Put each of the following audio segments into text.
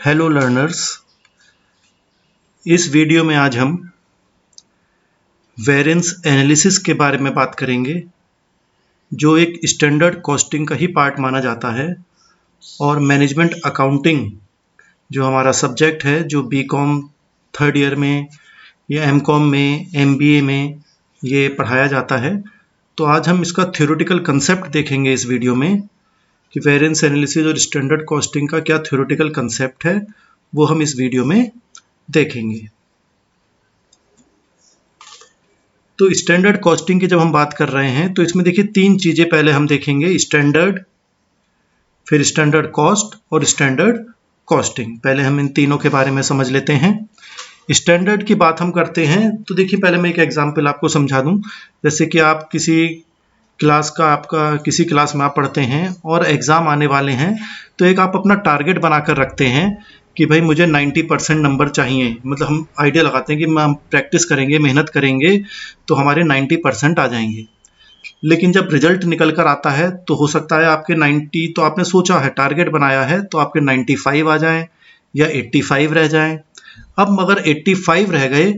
Hello learners, इस video में आज हम वेरिएंस एनालिसिस के बारे में बात करेंगे, जो एक स्टैंडर्ड कॉस्टिंग का ही पार्ट माना जाता है। और मैनेजमेंट अकाउंटिंग जो हमारा सब्जेक्ट है, जो बीकॉम थर्ड ईयर में या एमकॉम में, एमबीए में ये पढ़ाया जाता है। तो आज हम इसका थ्योरेटिकल कंसेप्ट देखेंगे इस वीडियो में कि वेरिएंस एनालिसिस और स्टैंडर्ड कॉस्टिंग का क्या थ्योरेटिकल कंसेप्ट है, वो हम इस वीडियो में देखेंगे। तो स्टैंडर्ड कॉस्टिंग की जब हम बात कर रहे हैं तो इसमें देखिए तीन चीजें पहले हम देखेंगे, स्टैंडर्ड, फिर स्टैंडर्ड कॉस्ट और स्टैंडर्ड कॉस्टिंग। पहले हम इन तीनों के बारे में समझ लेते हैं। स्टैंडर्ड की बात हम करते हैं तो देखिए पहले मैं एक एग्जांपल आपको समझा दूं। जैसे कि आप किसी क्लास में आप पढ़ते हैं और एग्जाम आने वाले हैं, तो एक आप अपना टारगेट बनाकर रखते हैं कि भाई मुझे 90% नंबर चाहिए। मतलब हम आइडिया लगाते हैं कि हम प्रैक्टिस करेंगे, मेहनत करेंगे तो हमारे 90% आ जाएंगे। लेकिन जब रिजल्ट निकल कर आता है तो हो सकता है आपके 90, तो आपने सोचा है, टारगेट बनाया है, तो आपके 95 आ जाएं या 85 रह जाएं। अब अगर 85 रह गए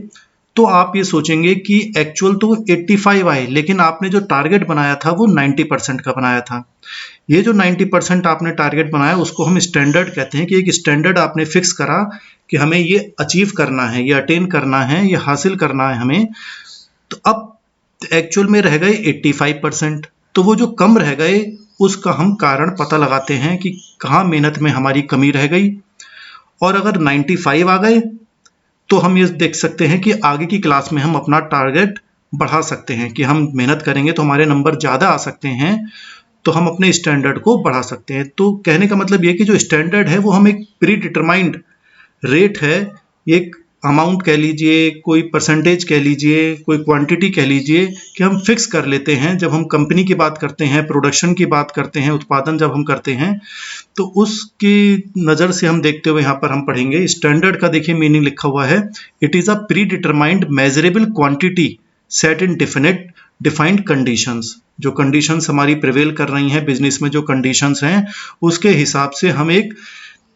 तो आप ये सोचेंगे कि एक्चुअल तो 85 आए, लेकिन आपने जो टारगेट बनाया था वो 90% का बनाया था। ये जो 90% आपने टारगेट बनाया उसको हम स्टैंडर्ड कहते हैं, कि एक स्टैंडर्ड आपने फिक्स करा कि हमें ये अचीव करना है, ये अटेन करना है, ये हासिल करना है हमें। तो अब एक्चुअल में रह गए 85%, तो वो जो कम रह गए उसका हम कारण पता लगाते हैं कि कहाँ मेहनत में हमारी कमी रह गई। और अगर 95 आ गए तो हम ये देख सकते हैं कि आगे की क्लास में हम अपना टारगेट बढ़ा सकते हैं, कि हम मेहनत करेंगे तो हमारे नंबर ज़्यादा आ सकते हैं, तो हम अपने स्टैंडर्ड को बढ़ा सकते हैं। तो कहने का मतलब ये कि जो स्टैंडर्ड है वो हम एक प्री डिटरमाइंड रेट है, एक अमाउंट कह लीजिए, कोई परसेंटेज कह लीजिए, कोई क्वांटिटी कह लीजिए, कि हम फिक्स कर लेते हैं। जब हम कंपनी की बात करते हैं, प्रोडक्शन की बात करते हैं, उत्पादन जब हम करते हैं, तो उसकी नज़र से हम देखते हुए यहाँ पर हम पढ़ेंगे स्टैंडर्ड का। देखिए मीनिंग लिखा हुआ है, it is a pre determined measurable quantity set in defined conditions. जो कंडीशंस हमारी प्रिवेल कर रही हैं बिजनेस में, जो कंडीशंस हैं उसके हिसाब से हम एक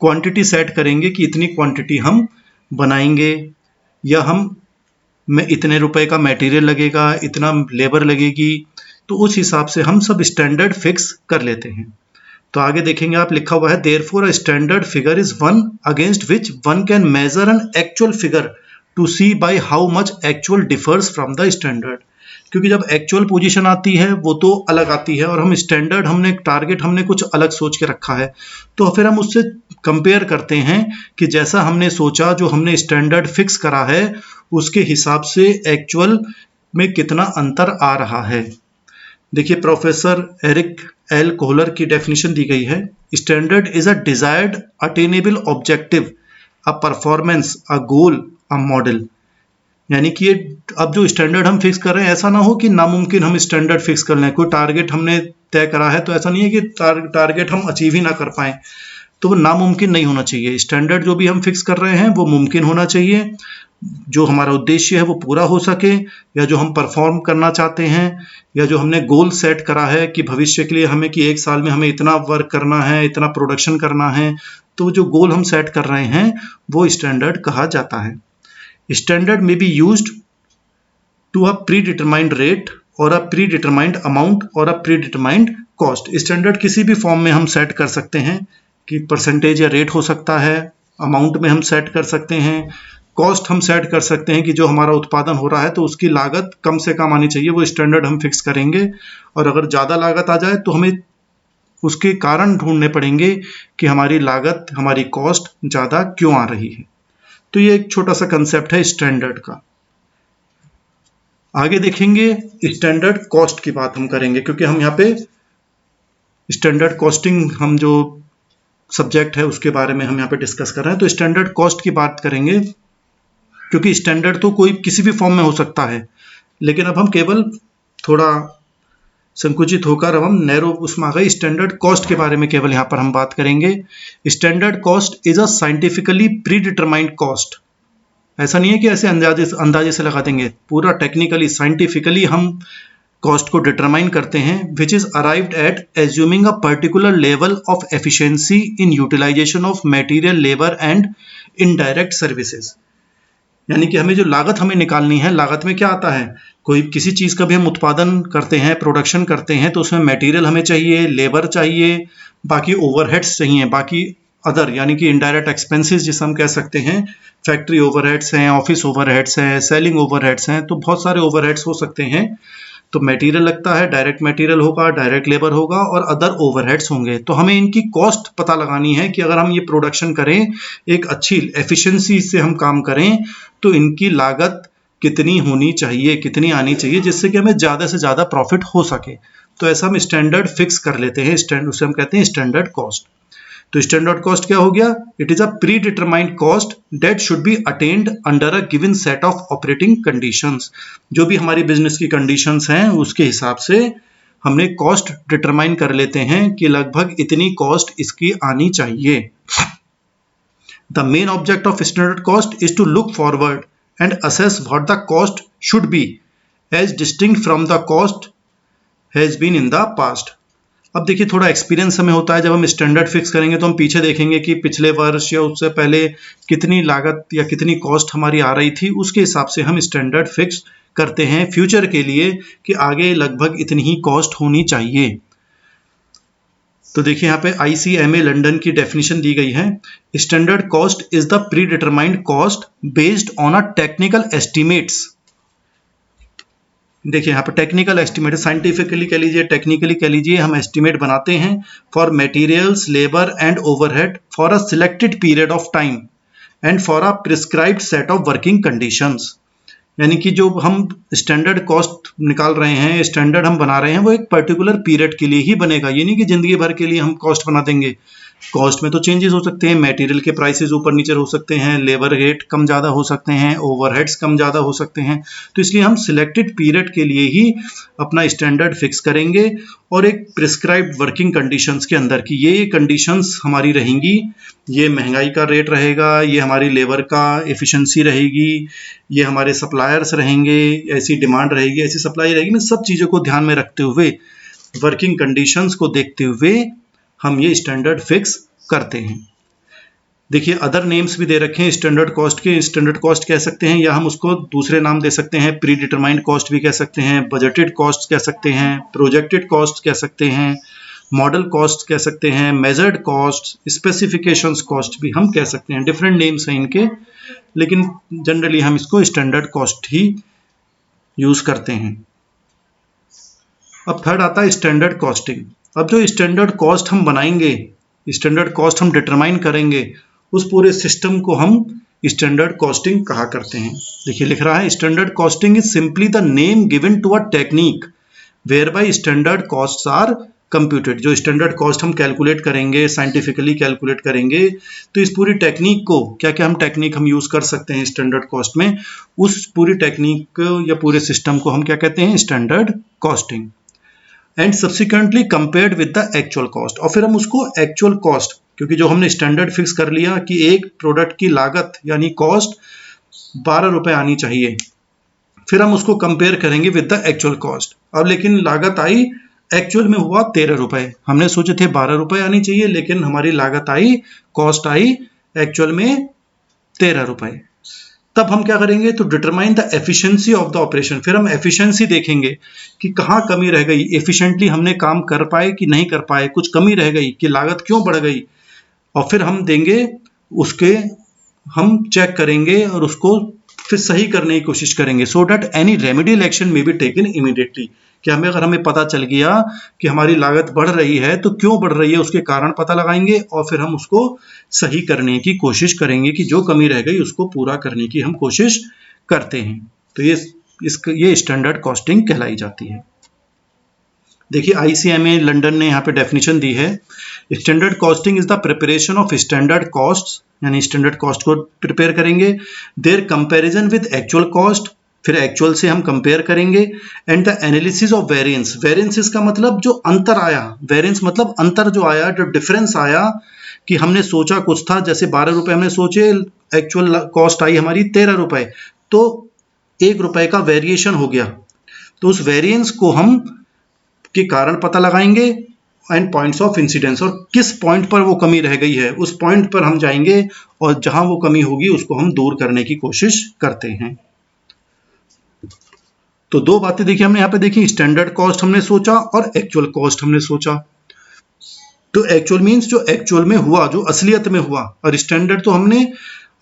क्वांटिटी सेट करेंगे कि इतनी क्वांटिटी हम बनाएंगे, या हम में इतने रुपए का मटेरियल लगेगा, इतना लेबर लगेगी। तो उस हिसाब से हम सब स्टैंडर्ड फिक्स कर लेते हैं। तो आगे देखेंगे आप, लिखा हुआ है therefore a standard figure is one against which one can measure an actual figure to see by how much actual differs from the standard. क्योंकि जब एक्चुअल पोजीशन आती है वो तो अलग आती है, और हम स्टैंडर्ड, हमने टारगेट हमने कुछ अलग सोच के रखा है, तो फिर हम उससे कंपेयर करते हैं कि जैसा हमने सोचा, जो हमने स्टैंडर्ड फिक्स करा है, उसके हिसाब से एक्चुअल में कितना अंतर आ रहा है। देखिए प्रोफेसर एरिक एल कोहलर की डेफिनेशन दी गई है, standard is a desired attainable objective, a performance, a goal, a model. यानी कि ये अब जो स्टैंडर्ड हम फिक्स कर रहे हैं, ऐसा ना हो कि नामुमकिन हम स्टैंडर्ड फिक्स कर लें। कोई टारगेट हमने तय करा है तो ऐसा नहीं है कि टारगेट हम अचीव ही ना कर पाएं, तो वो नामुमकिन नहीं होना चाहिए। स्टैंडर्ड जो भी हम फिक्स कर रहे हैं वो मुमकिन होना चाहिए, जो हमारा उद्देश्य है वो पूरा हो सके, या जो हम परफॉर्म करना चाहते हैं, या जो हमने गोल सेट करा है कि भविष्य के लिए हमें, कि एक साल में हमें इतना वर्क करना है, इतना प्रोडक्शन करना है, तो जो गोल हम सेट कर रहे हैं वो स्टैंडर्ड कहा जाता है। स्टैंडर्ड में be used to a pre determined rate और अ प्री डिटरमाइंड अमाउंट और a pre determined cost. Standard किसी भी फॉर्म में हम सेट कर सकते हैं, कि परसेंटेज या रेट हो सकता है, अमाउंट में हम सेट कर सकते हैं, कॉस्ट हम सेट कर सकते हैं कि जो हमारा उत्पादन हो रहा है तो उसकी लागत कम से कम आनी चाहिए, वो स्टैंडर्ड हम फिक्स करेंगे। और अगर ज़्यादा लागत आ जाए तो हमें उसके कारण ढूंढने पड़ेंगे कि हमारी लागत, हमारी कॉस्ट ज़्यादा क्यों आ रही है। तो ये एक छोटा सा कंसेप्ट है स्टैंडर्ड का। आगे देखेंगे स्टैंडर्ड कॉस्ट की बात हम करेंगे, क्योंकि हम यहाँ पे स्टैंडर्ड कॉस्टिंग, हम जो सब्जेक्ट है उसके बारे में हम यहाँ पे डिस्कस कर रहे हैं। तो स्टैंडर्ड कॉस्ट की बात करेंगे, क्योंकि स्टैंडर्ड तो कोई किसी भी फॉर्म में हो सकता है, लेकिन अब हम केवल थोड़ा संकुचित होकर अब हम नैरो उसमें आ गए। स्टैंडर्ड कॉस्ट के बारे में केवल यहाँ पर हम बात करेंगे। Standard cost is a scientifically pre determined cost. ऐसा नहीं है कि ऐसे अंदाजे से लगा देंगे, पूरा टेक्निकली, साइंटिफिकली हम कॉस्ट को डिटरमाइन करते हैं, which is arrived at assuming a particular level of efficiency in utilisation of material, labour and indirect services. यानी कि हमें जो लागत हमें निकालनी है, लागत में क्या आता है, कोई किसी चीज़ का भी हम उत्पादन करते हैं, प्रोडक्शन करते हैं, तो उसमें मटेरियल हमें चाहिए, लेबर चाहिए, बाकी ओवरहेड्स चाहिए, बाकी अदर यानी कि इनडायरेक्ट एक्सपेंसेस जिसे हम कह सकते हैं, फैक्ट्री ओवरहेड्स हैं, ऑफिस ओवरहेड्स हैं, सेलिंग ओवरहेड्स हैं, तो बहुत सारे ओवरहेड्स हो सकते हैं। तो मटेरियल लगता है, डायरेक्ट मटेरियल होगा, डायरेक्ट लेबर होगा और अदर ओवरहेड्स होंगे। तो हमें इनकी कॉस्ट पता लगानी है कि अगर हम ये प्रोडक्शन करें, एक अच्छी एफिशिएंसी से हम काम करें, तो इनकी लागत कितनी होनी चाहिए, कितनी आनी चाहिए, जिससे कि हमें ज़्यादा से ज़्यादा प्रॉफिट हो सके। तो ऐसा हम स्टैंडर्ड फिक्स कर लेते हैं, उसे हम कहते हैं स्टैंडर्ड कॉस्ट। तो स्टैंडर्ड कॉस्ट क्या हो गया, it is a pre determined cost that should be attend under a given set of operating conditions. जो भी हमारी बिजनेस की कंडीशंस हैं उसके हिसाब से हमने कॉस्ट डिटरमाइन कर लेते हैं कि लगभग इतनी कॉस्ट इसकी आनी चाहिए। The main object of standard cost is to look forward and assess what the cost should be as distinct from the cost has been in the past. अब देखिए थोड़ा एक्सपीरियंस हमें होता है, जब हम स्टैंडर्ड फिक्स करेंगे तो हम पीछे देखेंगे कि पिछले वर्ष या उससे पहले कितनी लागत या कितनी कॉस्ट हमारी आ रही थी, उसके हिसाब से हम स्टैंडर्ड फिक्स करते हैं फ्यूचर के लिए कि आगे लगभग इतनी ही कॉस्ट होनी चाहिए। तो देखिए यहाँ पे ICMA लंदन की डेफिनेशन दी गई है, standard cost is the pre determined cost based on a technical estimates. देखिए यहाँ पर टेक्निकल एस्टिमेट, साइंटिफिकली कह लीजिए, टेक्निकली कह लीजिए, हम एस्टिमेट बनाते हैं for materials, labour and overhead for a selected period of time and for a prescribed set of working conditions. यानी कि जो हम स्टैंडर्ड कॉस्ट निकाल रहे हैं, स्टैंडर्ड हम बना रहे हैं, वो एक पर्टिकुलर पीरियड के लिए ही बनेगा। ये नहीं कि जिंदगी भर के लिए हम कॉस्ट बना देंगे। कॉस्ट में तो चेंजेस हो सकते हैं, मटेरियल के प्राइसेस ऊपर नीचे हो सकते हैं, लेबर रेट कम ज़्यादा हो सकते हैं, ओवरहेड्स कम ज़्यादा हो सकते हैं। तो इसलिए हम सिलेक्टेड पीरियड के लिए ही अपना स्टैंडर्ड फिक्स करेंगे और एक प्रिस्क्राइब्ड वर्किंग कंडीशंस के अंदर की ये कंडीशंस हमारी रहेंगी, ये महंगाई का रेट रहेगा, ये हमारी लेबर का एफिशिएंसी रहेगी, ये हमारे सप्लायर्स रहेंगे, ऐसी डिमांड रहेगी, ऐसी सप्लाई रहेगी। मैं सब चीज़ों को ध्यान में रखते हुए, वर्किंग कंडीशंस को देखते हुए हम ये स्टैंडर्ड फिक्स करते हैं। देखिए अदर नेम्स भी दे रखे हैं स्टैंडर्ड कॉस्ट के। स्टैंडर्ड कॉस्ट कह सकते हैं या हम उसको दूसरे नाम दे सकते हैं, प्री डिटरमाइंड कॉस्ट भी कह सकते हैं, बजटेड कॉस्ट कह सकते हैं, प्रोजेक्टेड कॉस्ट कह सकते हैं, मॉडल कॉस्ट कह सकते हैं, मेजर्ड कॉस्ट, स्पेसिफिकेशंस कॉस्ट भी हम कह सकते हैं। डिफरेंट नेम्स हैं इनके, लेकिन जनरली हम इसको स्टैंडर्ड कॉस्ट ही यूज करते हैं। अब थर्ड आता है स्टैंडर्ड कॉस्टिंग। अब जो स्टैंडर्ड कॉस्ट हम बनाएंगे, स्टैंडर्ड कॉस्ट हम डिटरमाइन करेंगे, उस पूरे सिस्टम को हम स्टैंडर्ड कॉस्टिंग कहा करते हैं। देखिए लिख रहा है, standard costing is simply the name given to a technique whereby standard costs are computed. जो स्टैंडर्ड कॉस्ट हम कैलकुलेट करेंगे, साइंटिफिकली कैलकुलेट करेंगे, तो इस पूरी टेक्निक को, क्या क्या हम टेक्निक हम यूज कर सकते हैं स्टैंडर्ड कॉस्ट में, उस पूरी टेक्निक या पूरे सिस्टम को हम क्या कहते हैं, standard costing. And subsequently compared with the actual cost. और फिर हम उसको एक्चुअल कॉस्ट, क्योंकि जो हमने स्टैंडर्ड फिक्स कर लिया कि एक प्रोडक्ट की लागत यानी कॉस्ट 12 रुपए आनी चाहिए, फिर हम उसको कंपेयर करेंगे विद द एक्चुअल कॉस्ट। अब लेकिन लागत आई, एक्चुअल में हुआ 13 रुपए, हमने सोचे थे 12 रुपए आनी चाहिए, लेकिन हमारी लागत आई, कॉस्ट आई एक्चुअल में 13 रुपए। तब हम क्या करेंगे, तो determine the efficiency of the operation. फिर हम एफिशिएंसी देखेंगे कि कहाँ कमी रह गई, एफिशिएंटली हमने काम कर पाए कि नहीं कर पाए, कुछ कमी रह गई कि लागत क्यों बढ़ गई, और फिर हम देंगे उसके, हम चेक करेंगे और उसको फिर सही करने की कोशिश करेंगे, so that any remedial action may be taken immediately. कि अगर हमें पता चल गया कि हमारी लागत बढ़ रही है, तो क्यों बढ़ रही है उसके कारण पता लगाएंगे और फिर हम उसको सही करने की कोशिश करेंगे कि जो कमी रह गई उसको पूरा करने की हम कोशिश करते हैं। तो ये स्टैंडर्ड कॉस्टिंग कहलाई जाती है। देखिए ICMA लंदन ने यहाँ पे डेफिनेशन दी है, standard costing is the preparation of standard cost, यानी स्टैंडर्ड कॉस्ट को प्रिपेयर करेंगे, their comparison with actual cost, फिर एक्चुअल से हम कंपेयर करेंगे, and the analysis of variance. Variance का मतलब जो अंतर आया, वेरिएंस मतलब अंतर जो आया, जो डिफरेंस आया, कि हमने सोचा कुछ था, जैसे 12 रुपए हमने सोचे, एक्चुअल कॉस्ट आई हमारी 13 रुपए, तो 1 रुपए का वेरिएशन हो गया। तो उस वेरिएंस को हम के कारण पता लगाएंगे एंड पॉइंट्स ऑफ इंसिडेंस, और किस पॉइंट पर वो कमी रह गई है उस पॉइंट पर हम जाएंगे और जहां वो कमी होगी उसको हम दूर करने की कोशिश करते हैं। तो दो बातें देखिए हमने यहाँ पे देखी, स्टैंडर्ड कॉस्ट हमने सोचा और एक्चुअल कॉस्ट हमने सोचा। तो एक्चुअल मीन्स जो एक्चुअल में हुआ, जो असलियत में हुआ, और स्टैंडर्ड तो हमने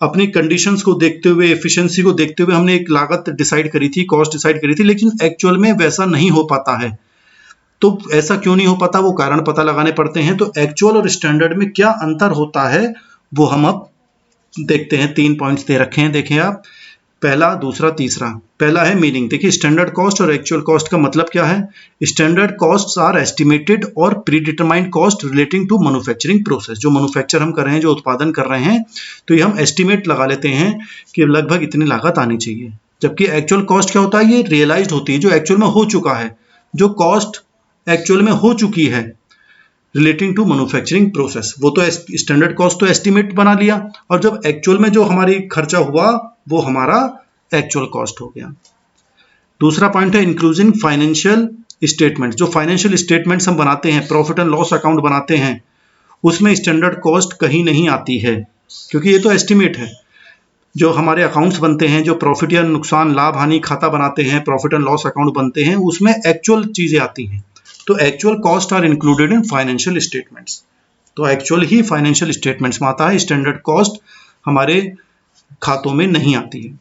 अपनी कंडीशंस को देखते हुए, एफिशिएंसी को देखते हुए हमने एक लागत डिसाइड करी थी, कॉस्ट डिसाइड करी थी, लेकिन एक्चुअल में वैसा नहीं हो पाता है। तो ऐसा क्यों नहीं हो पाता, वो कारण पता लगाने पड़ते हैं। तो एक्चुअल और स्टैंडर्ड में क्या अंतर होता है वो हम अब देखते हैं। 3 पॉइंट्स दे रखे हैं, देखें आप, पहला, दूसरा, तीसरा। पहला है मीनिंग। देखिए स्टैंडर्ड कॉस्ट और एक्चुअल कॉस्ट का मतलब क्या है। स्टैंडर्ड कॉस्ट्स आर एस्टिमेटेड और pre determined cost relating to manufacturing process. जो मैन्युफैक्चर हम कर रहे हैं, जो उत्पादन कर रहे हैं, तो ये हम एस्टिमेट लगा लेते हैं कि लगभग इतनी लागत आनी चाहिए। जबकि एक्चुअल कॉस्ट क्या होता है, ये रियलाइज्ड होती है, जो एक्चुअल में हो चुका है, जो कॉस्ट एक्चुअल में हो चुकी है रिलेटिंग टू मैन्युफैक्चरिंग प्रोसेस। वो तो स्टैंडर्ड कॉस्ट तो एस्टिमेट बना लिया, और जब एक्चुअल में जो हमारी खर्चा हुआ वो हमारा एक्चुअल कॉस्ट हो गया। दूसरा पॉइंट है इंक्लूजिंग फाइनेंशियल स्टेटमेंट। जो फाइनेंशियल स्टेटमेंट्स हम बनाते हैं, प्रॉफिट एंड लॉस अकाउंट बनाते हैं, उसमें स्टैंडर्ड कॉस्ट कहीं नहीं आती है, क्योंकि ये तो एस्टिमेट है। जो हमारे अकाउंट्स बनते हैं, जो प्रॉफिट या नुकसान, लाभ हानि खाता बनाते हैं, प्रॉफिट एंड लॉस अकाउंट बनते हैं, उसमें एक्चुअल चीजें आती हैं। तो actual cost are included in financial statements. तो एक्चुअल ही फाइनेंशियल स्टेटमेंट्स में आता है, स्टैंडर्ड कॉस्ट हमारे खातों में नहीं आती है।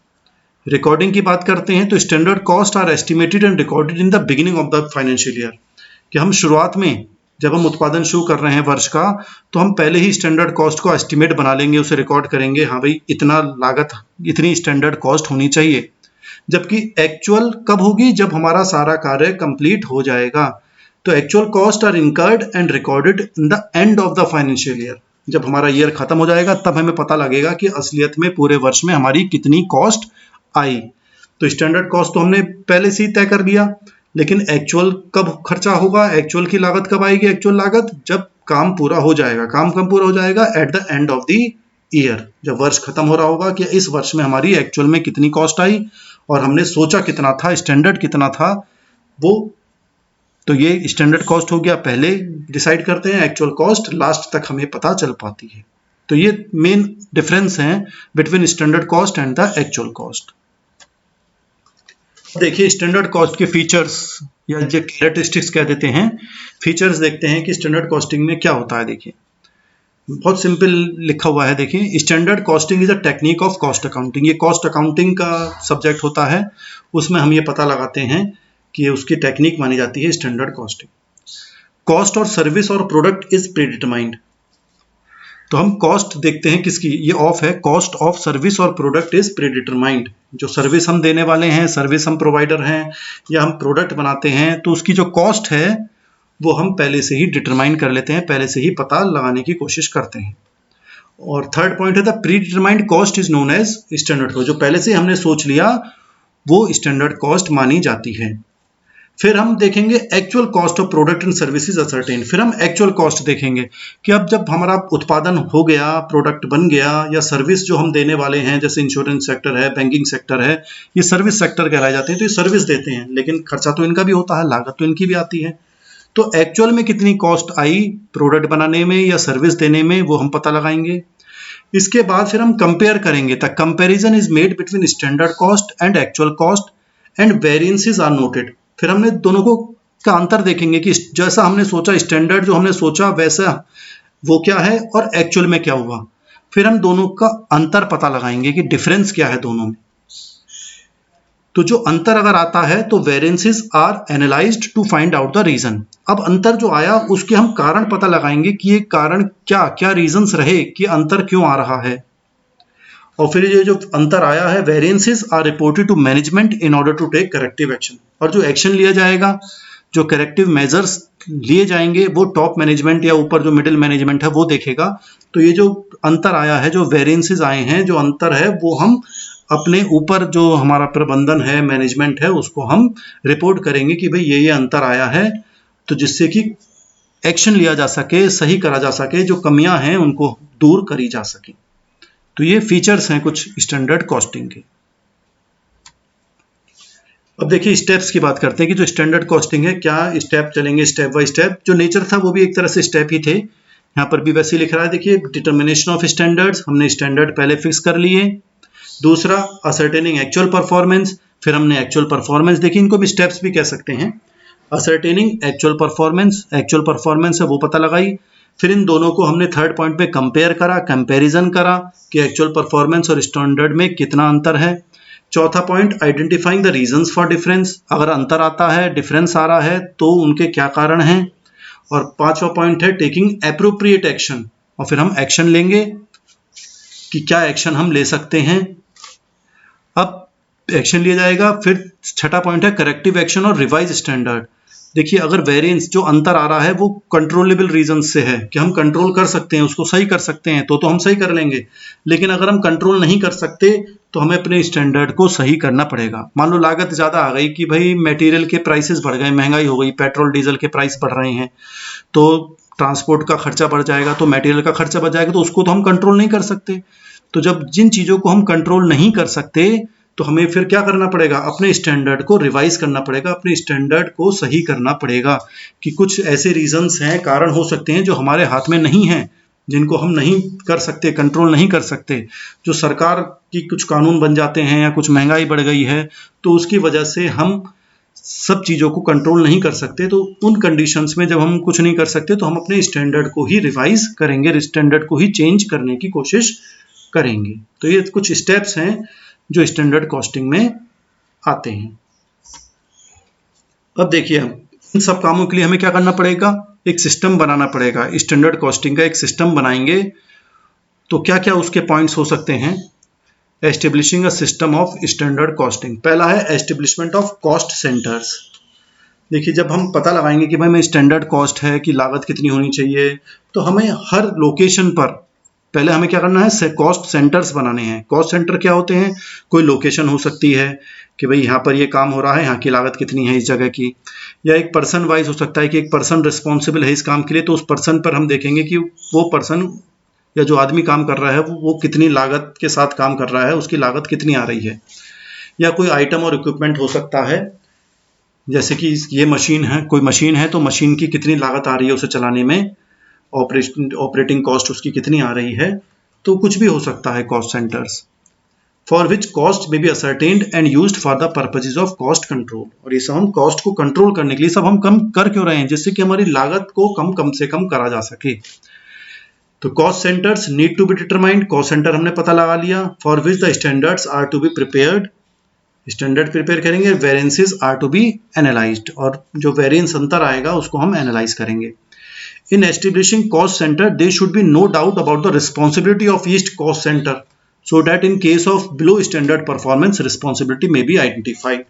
रिकॉर्डिंग की बात करते हैं तो standard cost are estimated and recorded in the beginning of the financial year. कि हम शुरुआत में जब हम उत्पादन शुरू कर रहे हैं वर्ष का, तो हम पहले ही स्टैंडर्ड कॉस्ट को एस्टिमेट बना लेंगे, उसे रिकॉर्ड करेंगे, हाँ भाई इतना लागत, इतनी स्टैंडर्ड कॉस्ट होनी चाहिए। जबकि एक्चुअल कब होगी, जब हमारा सारा कार्य कंप्लीट हो जाएगा। तो actual cost are incurred and recorded in the end of the financial year. जब हमारा ईयर खत्म हो जाएगा तब हमें पता लगेगा कि असलियत में पूरे वर्ष में हमारी कितनी कॉस्ट आई। तो स्टैंडर्ड कॉस्ट तो हमने पहले से ही तय कर लिया, लेकिन एक्चुअल कब खर्चा होगा, एक्चुअल की लागत कब आएगी, एक्चुअल लागत जब काम पूरा हो जाएगा। काम कब पूरा हो जाएगा, at the end of the year, जब वर्ष खत्म हो रहा होगा कि इस वर्ष में हमारी एक्चुअल में कितनी कॉस्ट आई और हमने सोचा कितना था, स्टैंडर्ड कितना था वो। तो ये स्टैंडर्ड कॉस्ट हो गया, पहले डिसाइड करते हैं, एक्चुअल कॉस्ट लास्ट तक हमें पता चल पाती है। तो ये मेन डिफरेंस है between standard cost and the actual cost. देखिए स्टैंडर्ड कॉस्ट के फीचर्स या जो कैरेक्टरिस्टिक्स कह देते हैं, फीचर्स देखते हैं कि स्टैंडर्ड कॉस्टिंग में क्या होता है। देखिए बहुत सिंपल लिखा हुआ है, देखिए standard costing is a technique of cost accounting. ये कॉस्ट अकाउंटिंग का सब्जेक्ट होता है, उसमें हम ये पता लगाते हैं कि उसकी टेक्निक मानी जाती है स्टैंडर्ड कॉस्टिंग। कॉस्ट और सर्विस और प्रोडक्ट इज प्रीडिटरमाइंड। तो हम कॉस्ट देखते हैं किसकी, ये ऑफ है, कॉस्ट ऑफ सर्विस और प्रोडक्ट इज प्रीडिटरमाइंड। जो सर्विस हम देने वाले हैं, सर्विस हम प्रोवाइडर हैं या हम प्रोडक्ट बनाते हैं, तो उसकी जो कॉस्ट है वो हम पहले से ही डिटरमाइन कर लेते हैं, पहले से ही पता लगाने की कोशिश करते हैं। और थर्ड पॉइंट है the pre determined cost is known as standard cost. जो पहले से हमने सोच लिया वो स्टैंडर्ड कॉस्ट मानी जाती है। फिर हम देखेंगे actual cost of product and services ascertain. फिर हम एक्चुअल कॉस्ट देखेंगे कि अब जब हमारा उत्पादन हो गया, प्रोडक्ट बन गया, या सर्विस जो हम देने वाले हैं, जैसे इंश्योरेंस सेक्टर है, बैंकिंग सेक्टर है, ये सर्विस सेक्टर कहलाए जाते हैं। तो ये सर्विस देते हैं, लेकिन खर्चा तो इनका भी होता है, लागत तो इनकी भी आती है। तो एक्चुअल में कितनी कॉस्ट आई प्रोडक्ट बनाने में या सर्विस देने में, वो हम पता लगाएंगे। इसके बाद फिर हम कंपेयर करेंगे। The comparison is made between standard cost and actual cost and variances are noted. फिर हमने दोनों को का अंतर देखेंगे कि जैसा हमने सोचा, स्टैंडर्ड जो हमने सोचा वैसा वो क्या है और एक्चुअल में क्या हुआ। फिर हम दोनों का अंतर पता लगाएंगे कि डिफरेंस क्या है दोनों में। तो जो अंतर अगर आता है तो variances are analysed to find out the reason. अब अंतर जो आया उसके हम कारण पता लगाएंगे कि ये कारण क्या क्या रीजंस रहे कि अंतर क्यों आ रहा है। और फिर ये जो अंतर आया है, variances are reported to management in order to take corrective action. और जो एक्शन लिया जाएगा, जो करेक्टिव मेजर्स लिए जाएंगे, वो टॉप मैनेजमेंट या ऊपर जो मिडिल मैनेजमेंट है वो देखेगा। तो ये जो अंतर आया है, जो वेरिएंसेस आए हैं, जो अंतर है, वो हम अपने ऊपर जो हमारा प्रबंधन है, मैनेजमेंट है, उसको हम रिपोर्ट करेंगे कि भाई ये अंतर आया है, तो जिससे कि एक्शन लिया जा सके, सही करा जा सके, जो कमियां हैं उनको दूर करी जा सके। तो ये फीचर्स हैं कुछ स्टैंडर्ड कॉस्टिंग के। अब देखिए स्टेप्स की बात करते हैं कि जो स्टैंडर्ड कॉस्टिंग है क्या स्टेप चलेंगे, स्टेप बाय स्टेप। जो नेचर था वो भी एक तरह से स्टेप ही थे, यहाँ पर भी वैसे ही लिख रहा है। देखिए डिटर्मिनेशन ऑफ स्टैंडर्ड्स, हमने स्टैंडर्ड पहले फिक्स कर लिए। दूसरा असर्टेनिंग एक्चुअल परफॉर्मेंस, फिर हमने एक्चुअल परफॉर्मेंस देखी, इनको भी स्टेप्स भी कह सकते हैं। असर्टेनिंग एक्चुअल परफॉर्मेंस है वो पता लगाई। फिर इन दोनों को हमने थर्ड पॉइंट पे कंपेयर करा, कंपैरिजन करा कि एक्चुअल परफॉर्मेंस और स्टैंडर्ड में कितना अंतर है। चौथा point identifying the reasons for difference, अगर अंतर आता है, डिफरेंस आ रहा है तो उनके क्या कारण हैं। और पांचवा पॉइंट है टेकिंग एप्रोप्रिएट एक्शन, और फिर हम एक्शन लेंगे कि क्या एक्शन हम ले सकते हैं। अब एक्शन लिया जाएगा। फिर छठा पॉइंट है करेक्टिव एक्शन और रिवाइज स्टैंडर्ड। देखिए अगर वेरिएंस जो अंतर आ रहा है वो कंट्रोलेबल रीजन से है कि हम कंट्रोल कर सकते हैं, उसको सही कर सकते हैं, तो हम सही कर लेंगे। लेकिन अगर हम कंट्रोल नहीं कर सकते तो हमें अपने स्टैंडर्ड को सही करना पड़ेगा। मान लो लागत ज़्यादा आ गई कि भाई मटेरियल के प्राइसेस बढ़ गए, महंगाई हो गई, पेट्रोल डीजल के प्राइस बढ़ रहे हैं, तो ट्रांसपोर्ट का खर्चा बढ़ जाएगा, तो मटेरियल का खर्चा बढ़ जाएगा, तो उसको तो हम कंट्रोल नहीं कर सकते। तो जब जिन चीज़ों को हम कंट्रोल नहीं कर सकते तो हमें फिर क्या करना पड़ेगा, अपने स्टैंडर्ड को रिवाइज करना पड़ेगा, अपने स्टैंडर्ड को सही करना पड़ेगा कि कुछ ऐसे रीजंस हैं, कारण हो सकते हैं जो हमारे हाथ में नहीं हैं, जिनको हम नहीं कर सकते, कंट्रोल नहीं कर सकते। जो सरकार की कुछ कानून बन जाते हैं या कुछ महंगाई बढ़ गई है तो उसकी वजह से हम सब चीज़ों को कंट्रोल नहीं कर सकते। तो उन कंडीशंस में जब हम कुछ नहीं कर सकते तो हम अपने स्टैंडर्ड को ही रिवाइज करेंगे, स्टैंडर्ड को ही चेंज करने की कोशिश करेंगे। तो ये कुछ स्टेप्स हैं जो स्टैंडर्ड कॉस्टिंग में आते हैं। अब देखिए इन सब कामों के लिए हमें क्या करना पड़ेगा, एक सिस्टम बनाना पड़ेगा। स्टैंडर्ड कॉस्टिंग का एक सिस्टम बनाएंगे तो क्या क्या उसके पॉइंट्स हो सकते हैं। Establishing a system of standard costing, पहला है एस्टेब्लिशमेंट ऑफ कॉस्ट सेंटर्स। देखिए जब हम पता लगाएंगे कि भाई मैं स्टैंडर्ड कॉस्ट है कि लागत कितनी होनी चाहिए, तो हमें हर लोकेशन पर पहले हमें क्या करना है, कॉस्ट सेंटर्स बनाने हैं। कॉस्ट सेंटर क्या होते हैं, कोई लोकेशन हो सकती है कि भाई यहाँ पर ये काम हो रहा है, यहाँ की लागत कितनी है इस जगह की, या एक पर्सन वाइज हो सकता है कि एक पर्सन रिस्पॉन्सिबल है इस काम के लिए, तो उस पर्सन पर हम देखेंगे कि वो पर्सन या जो आदमी काम कर रहा है वो कितनी लागत के साथ काम कर रहा है, उसकी लागत कितनी आ रही है। या कोई आइटम और इक्विपमेंट हो सकता है, जैसे कि ये मशीन है, कोई मशीन है तो मशीन की कितनी लागत आ रही है उसे चलाने में, ऑपरेटिंग कॉस्ट उसकी कितनी आ रही है। तो कुछ भी हो सकता है cost centres, for which cost may be ascertained and used for the purposes of cost control. और ये सब हम कॉस्ट को कंट्रोल करने के लिए सब हम कम कर क्यों रहे हैं, जिससे कि हमारी लागत को कम से कम करा जा सके। तो cost centres need to be determined, cost centre हमने पता लगा लिया। For which the standards are to be prepared, standard prepare करेंगे। Variances are to be analysed, और जो वेरिएंस अंतर आएगा उसको हम एनालाइज करेंगे। In establishing cost center, there should be no doubt about the responsibility of each cost center, so that in case of below standard performance, responsibility may be identified.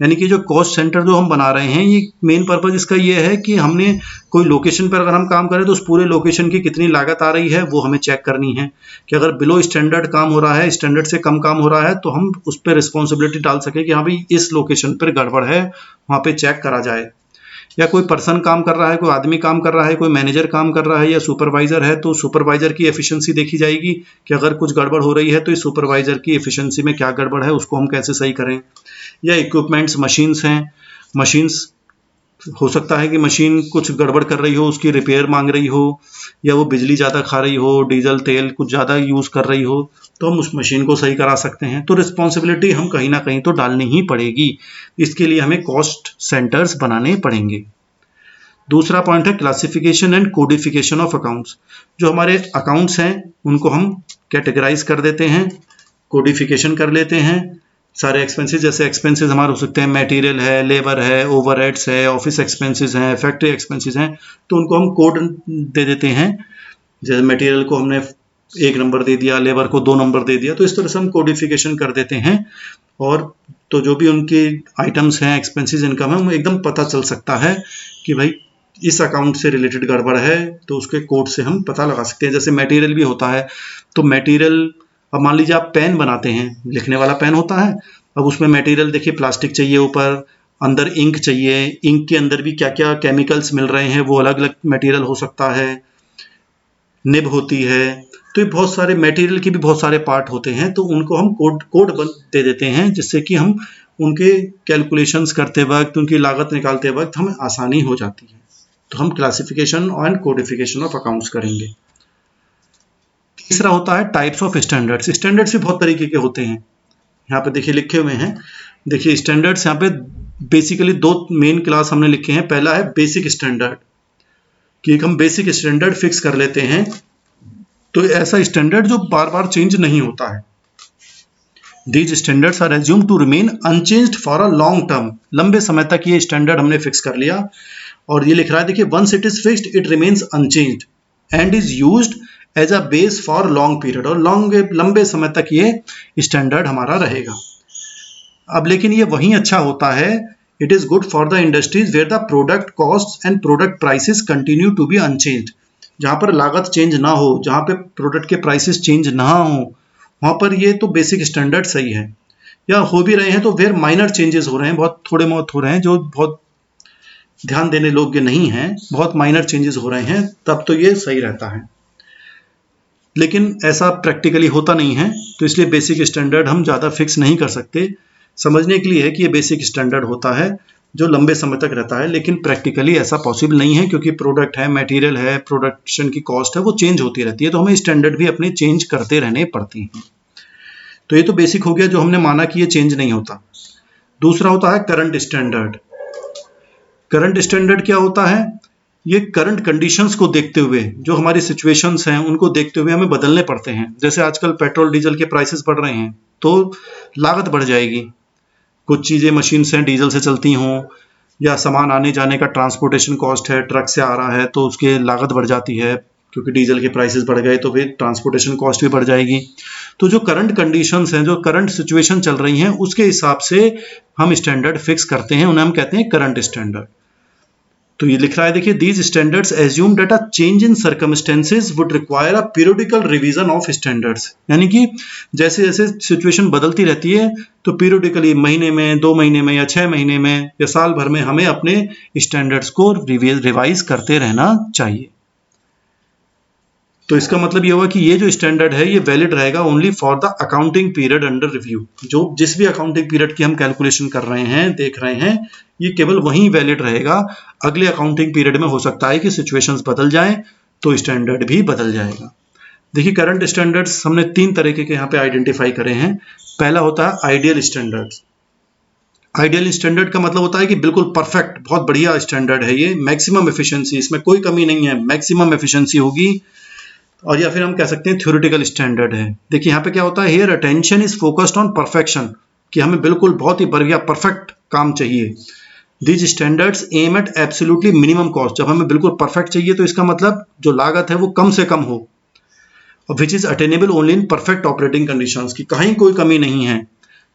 यानी कि जो कॉस्ट सेंटर जो हम बना रहे हैं, ये मेन पर्पज इसका ये है कि हमने कोई लोकेशन पर अगर हम काम करें तो उस पूरे लोकेशन की कितनी लागत आ रही है वो हमें चेक करनी है। कि अगर बिलो स्टैंडर्ड काम हो रहा है, स्टैंडर्ड से कम काम हो रहा है, तो हम उस पर रिस्पॉन्सिबिलिटी डाल सके कि हाँ भाई इस लोकेशन पर गड़बड़ है, वहाँ पे चेक करा जाए। या कोई पर्सन काम कर रहा है, कोई आदमी काम कर रहा है, कोई मैनेजर काम कर रहा है या सुपरवाइजर है, तो सुपरवाइजर की एफिशिएंसी देखी जाएगी कि अगर कुछ गड़बड़ हो रही है तो इस सुपरवाइजर की एफिशिएंसी में क्या गड़बड़ है, उसको हम कैसे सही करें। या इक्विपमेंट्स, मशीन्स हैं, मशीन्स हो सकता है कि मशीन कुछ गड़बड़ कर रही हो, उसकी रिपेयर मांग रही हो, या वो बिजली ज़्यादा खा रही हो, डीजल तेल कुछ ज़्यादा यूज़ कर रही हो, तो हम उस मशीन को सही करा सकते हैं। तो रिस्पॉन्सिबिलिटी हम कहीं ना कहीं तो डालनी ही पड़ेगी, इसके लिए हमें कॉस्ट सेंटर्स बनाने पड़ेंगे। दूसरा पॉइंट है classification and codification of accounts. जो हमारे अकाउंट्स हैं उनको हम कैटेगराइज कर देते हैं, कोडिफिकेशन कर लेते हैं। सारे एक्सपेंसेस, जैसे एक्सपेंसेस हमारे हो सकते हैं मटेरियल है, लेबर है, ओवरहेड्स है, ऑफिस एक्सपेंसेस हैं, फैक्ट्री एक्सपेंसेस हैं, तो उनको हम कोड दे देते हैं। जैसे मटेरियल को हमने 1 नंबर दे दिया, लेबर को 2 नंबर दे दिया, तो इस तरह से हम कोडिफिकेशन कर देते हैं। और तो जो भी उनके आइटम्स हैं, एक्सपेंसेस, इनकम है, वो एकदम पता चल सकता है कि भाई इस अकाउंट से रिलेटेड गड़बड़ है, तो उसके कोड से हम पता लगा सकते हैं। जैसे मटेरियल भी होता है, तो मटेरियल, अब मान लीजिए आप पेन बनाते हैं, लिखने वाला पेन होता है, अब उसमें मटेरियल देखिए प्लास्टिक चाहिए, ऊपर अंदर इंक चाहिए, इंक के अंदर भी क्या क्या केमिकल्स मिल रहे हैं वो अलग अलग मटेरियल हो सकता है, निब होती है, तो ये बहुत सारे मटेरियल के भी बहुत सारे पार्ट होते हैं, तो उनको हम कोड दे देते हैं जिससे कि हम उनके कैलकुलेशंस करते वक्त, उनकी लागत निकालते वक्त हमें आसानी हो जाती है। तो हम classification and codification of accounts करेंगे। तीसरा होता है टाइप्स ऑफ स्टैंडर्ड्स। स्टैंडर्ड्स भी बहुत तरीके के होते हैं, यहाँ पे देखिए लिखे हुए हैं। देखिए स्टैंडर्ड्स यहाँ पे बेसिकली दो मेन क्लास हमने लिखे हैं। पहला है बेसिक स्टैंडर्ड, कि हम बेसिक स्टैंडर्ड फिक्स कर लेते हैं, तो ऐसा स्टैंडर्ड जो बार बार चेंज नहीं होता है। These standards are assumed to remain unchanged for a long term. लंबे समय तक ये स्टैंडर्ड हमने फिक्स कर लिया, और ये लिख रहा है देखिए once it is fixed it remains unchanged and is used as a base for long period, और लंबे समय तक ये स्टैंडर्ड हमारा रहेगा। अब लेकिन ये वहीं अच्छा होता है, it is good for the industries where the product costs and product prices continue to be unchanged. जहाँ पर लागत चेंज ना हो, जहाँ पे प्रोडक्ट के प्राइसेस चेंज ना हो, वहाँ पर ये तो बेसिक स्टैंडर्ड सही है। या हो भी रहे हैं तो वेयर माइनर चेंजेस हो रहे हैं, बहुत थोड़े बहुत हो रहे हैं, जो बहुत ध्यान देने योग्य नहीं है, बहुत माइनर चेंजेस हो रहे हैं, तब तो ये सही रहता है। लेकिन ऐसा प्रैक्टिकली होता नहीं है, तो इसलिए बेसिक स्टैंडर्ड हम ज़्यादा फिक्स नहीं कर सकते। समझने के लिए है कि ये बेसिक स्टैंडर्ड होता है जो लंबे समय तक रहता है, लेकिन प्रैक्टिकली ऐसा पॉसिबल नहीं है, क्योंकि प्रोडक्ट है, मटेरियल है, प्रोडक्शन की कॉस्ट है, वो चेंज होती रहती है, तो हमें स्टैंडर्ड भी अपने चेंज करते रहने पड़ती हैं। तो ये तो बेसिक हो गया, जो हमने माना कि ये चेंज नहीं होता। दूसरा होता है करंट स्टैंडर्ड। करंट स्टैंडर्ड क्या होता है? ये करंट कंडीशंस को देखते हुए, जो हमारी सिचुएशंस हैं उनको देखते हुए हमें बदलने पड़ते हैं। जैसे आजकल पेट्रोल डीजल के प्राइसेस बढ़ रहे हैं, तो लागत बढ़ जाएगी। कुछ चीज़ें मशीन से डीजल से चलती हों, या सामान आने जाने का ट्रांसपोर्टेशन कॉस्ट है, ट्रक से आ रहा है तो उसकी लागत बढ़ जाती है, क्योंकि डीजल के प्राइसेस बढ़ गए तो फिर ट्रांसपोर्टेशन कॉस्ट भी बढ़ जाएगी। तो जो करंट कंडीशंस हैं, जो करंट सिचुएशन चल रही हैं, उसके हिसाब से हम स्टैंडर्ड फिक्स करते हैं, उन्हें हम कहते हैं करंट स्टैंडर्ड। तो ये लिख रहा है देखिए, these standards assume that a change in circumstances would require a periodical revision of standards. यानी कि जैसे जैसे सिचुएशन बदलती रहती है, तो पीरियोडिकली महीने में, 2 महीने में, या 6 महीने में, या साल भर में हमें अपने स्टैंडर्ड्स को रिवाइज करते रहना चाहिए। तो इसका मतलब ये हुआ कि ये जो स्टैंडर्ड है ये वैलिड रहेगा only for the accounting period under review. जो जिस भी अकाउंटिंग पीरियड की हम कैलकुलेशन कर रहे हैं, देख रहे हैं, ये केवल वहीं वैलिड रहेगा। अगले अकाउंटिंग पीरियड में हो सकता है कि सिचुएशंस बदल जाएं, तो स्टैंडर्ड भी बदल जाएगा। देखिए करंट स्टैंडर्ड्स हमने 3 तरीके के यहाँ पे आइडेंटिफाई करे हैं। पहला होता है आइडियल स्टैंडर्ड्स। आइडियल स्टैंडर्ड का मतलब होता है कि बिल्कुल परफेक्ट, बहुत बढ़िया स्टैंडर्ड है ये, मैक्सिमम एफिशिएंसी, इसमें कोई कमी नहीं है, मैक्सिमम एफिशिएंसी होगी। और या फिर हम कह सकते हैं थ्योरेटिकल स्टैंडर्ड है। देखिए यहाँ पे क्या होता है, here attention is focused on perfection, कि हमें बिल्कुल बहुत ही बढ़िया परफेक्ट काम चाहिए। These standards aim at absolutely minimum cost. जब हमें बिल्कुल परफेक्ट चाहिए तो इसका मतलब जो लागत है वो कम से कम हो, which is attainable only in perfect operating conditions, की कहीं कोई कमी नहीं है।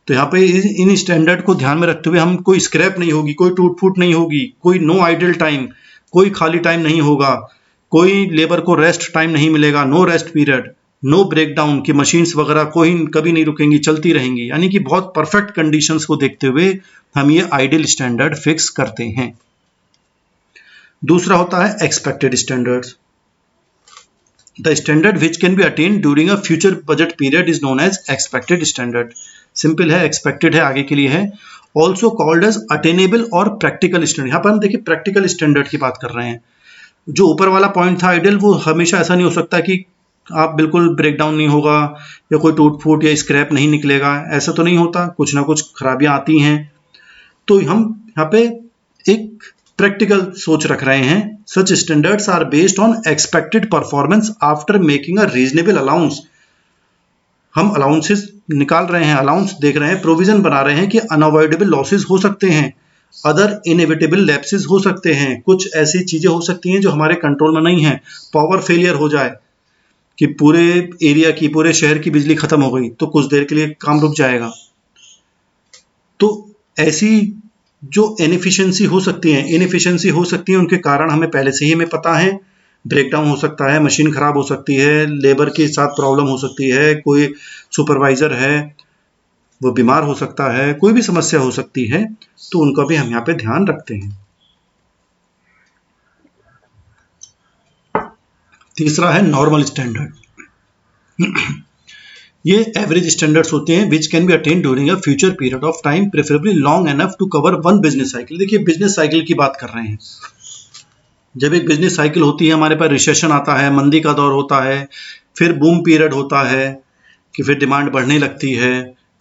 तो यहाँ पे इन स्टैंडर्ड को ध्यान में रखते हुए हम, कोई स्क्रैप नहीं होगी, कोई टूट फूट नहीं होगी, कोई नो आइडल टाइम, कोई खाली टाइम नहीं होगा, कोई लेबर को रेस्ट टाइम नहीं मिलेगा, no rest period, no breakdown, की मशीन्स वगैरह कोई कभी नहीं रुकेंगी, चलती रहेंगी। यानी कि बहुत परफेक्ट कंडीशंस को देखते हुए हम ये आइडियल स्टैंडर्ड फिक्स करते हैं। दूसरा होता है expected standards. The standard which can be attain during a future budget period is known as expected standard. Simple है, एक्सपेक्टेड है, आगे के लिए है। ऑल्सो कॉल्ड एज अटेनेबल और प्रैक्टिकल स्टैंडर्ड। यहाँ पर हम देखिए प्रैक्टिकल स्टैंडर्ड की बात कर रहे हैं। जो ऊपर वाला पॉइंट था आइडियल, वो हमेशा ऐसा नहीं हो सकता कि आप बिल्कुल ब्रेकडाउन नहीं होगा, या कोई टूट फूट या स्क्रैप नहीं निकलेगा, ऐसा तो नहीं होता, कुछ ना कुछ खराबियां आती हैं। तो हम यहाँ पे एक प्रैक्टिकल सोच रख रहे हैं। Such standards are based on expected performance after making a reasonable allowance. हम अलाउंसेस निकाल रहे हैं, अलाउंस देख रहे हैं, प्रोविजन बना रहे हैं कि अनअवॉइडेबल लॉसेस हो सकते हैं, अदर इनएविटेबल लैप्सेस हो सकते हैं, कुछ ऐसी चीजें हो सकती हैं जो हमारे कंट्रोल में नहीं है। पावर फेलियर हो जाए, कि पूरे एरिया की, पूरे शहर की बिजली खत्म हो गई, तो कुछ देर के लिए काम रुक जाएगा। तो ऐसी जो इनएफिशिएंसी हो सकती है, इनएफिशिएंसी हो सकती है, उनके कारण हमें पहले से ही हमें पता है। ब्रेकडाउन हो सकता है, मशीन खराब हो सकती है, लेबर के साथ प्रॉब्लम हो सकती है, कोई सुपरवाइजर है वो बीमार हो सकता है, कोई भी समस्या हो सकती है, तो उनका भी हम यहाँ पे ध्यान रखते हैं। तीसरा है नॉर्मल स्टैंडर्ड। ये एवरेज स्टैंडर्ड्स होते हैं which can be attain during a future period of time, preferably long enough to cover one business cycle. देखिए बिजनेस साइकिल की बात कर रहे हैं। जब एक बिजनेस साइकिल होती है, हमारे पास रिसेशन आता है, मंदी का दौर होता है, फिर बूम पीरियड होता है कि फिर डिमांड बढ़ने लगती है,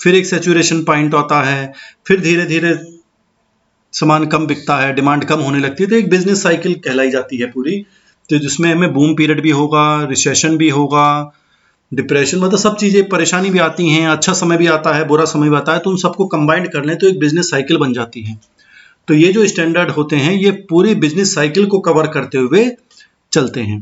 फिर एक सैचुरेशन पॉइंट आता है, फिर धीरे धीरे सामान कम बिकता है, डिमांड कम होने लगती है, तो एक बिजनेस साइकिल कहलाई जाती है पूरी। तो जिसमें हमें बूम पीरियड भी होगा, रिसेशन भी होगा, डिप्रेशन, मतलब सब चीज़ें, परेशानी भी आती हैं, अच्छा समय भी आता है, बुरा समय भी आता है, तो उन सबको कंबाइंड कर लें तो एक बिजनेस साइकिल बन जाती है। तो ये जो स्टैंडर्ड होते हैं ये पूरी बिजनेस साइकिल को कवर करते हुए चलते हैं।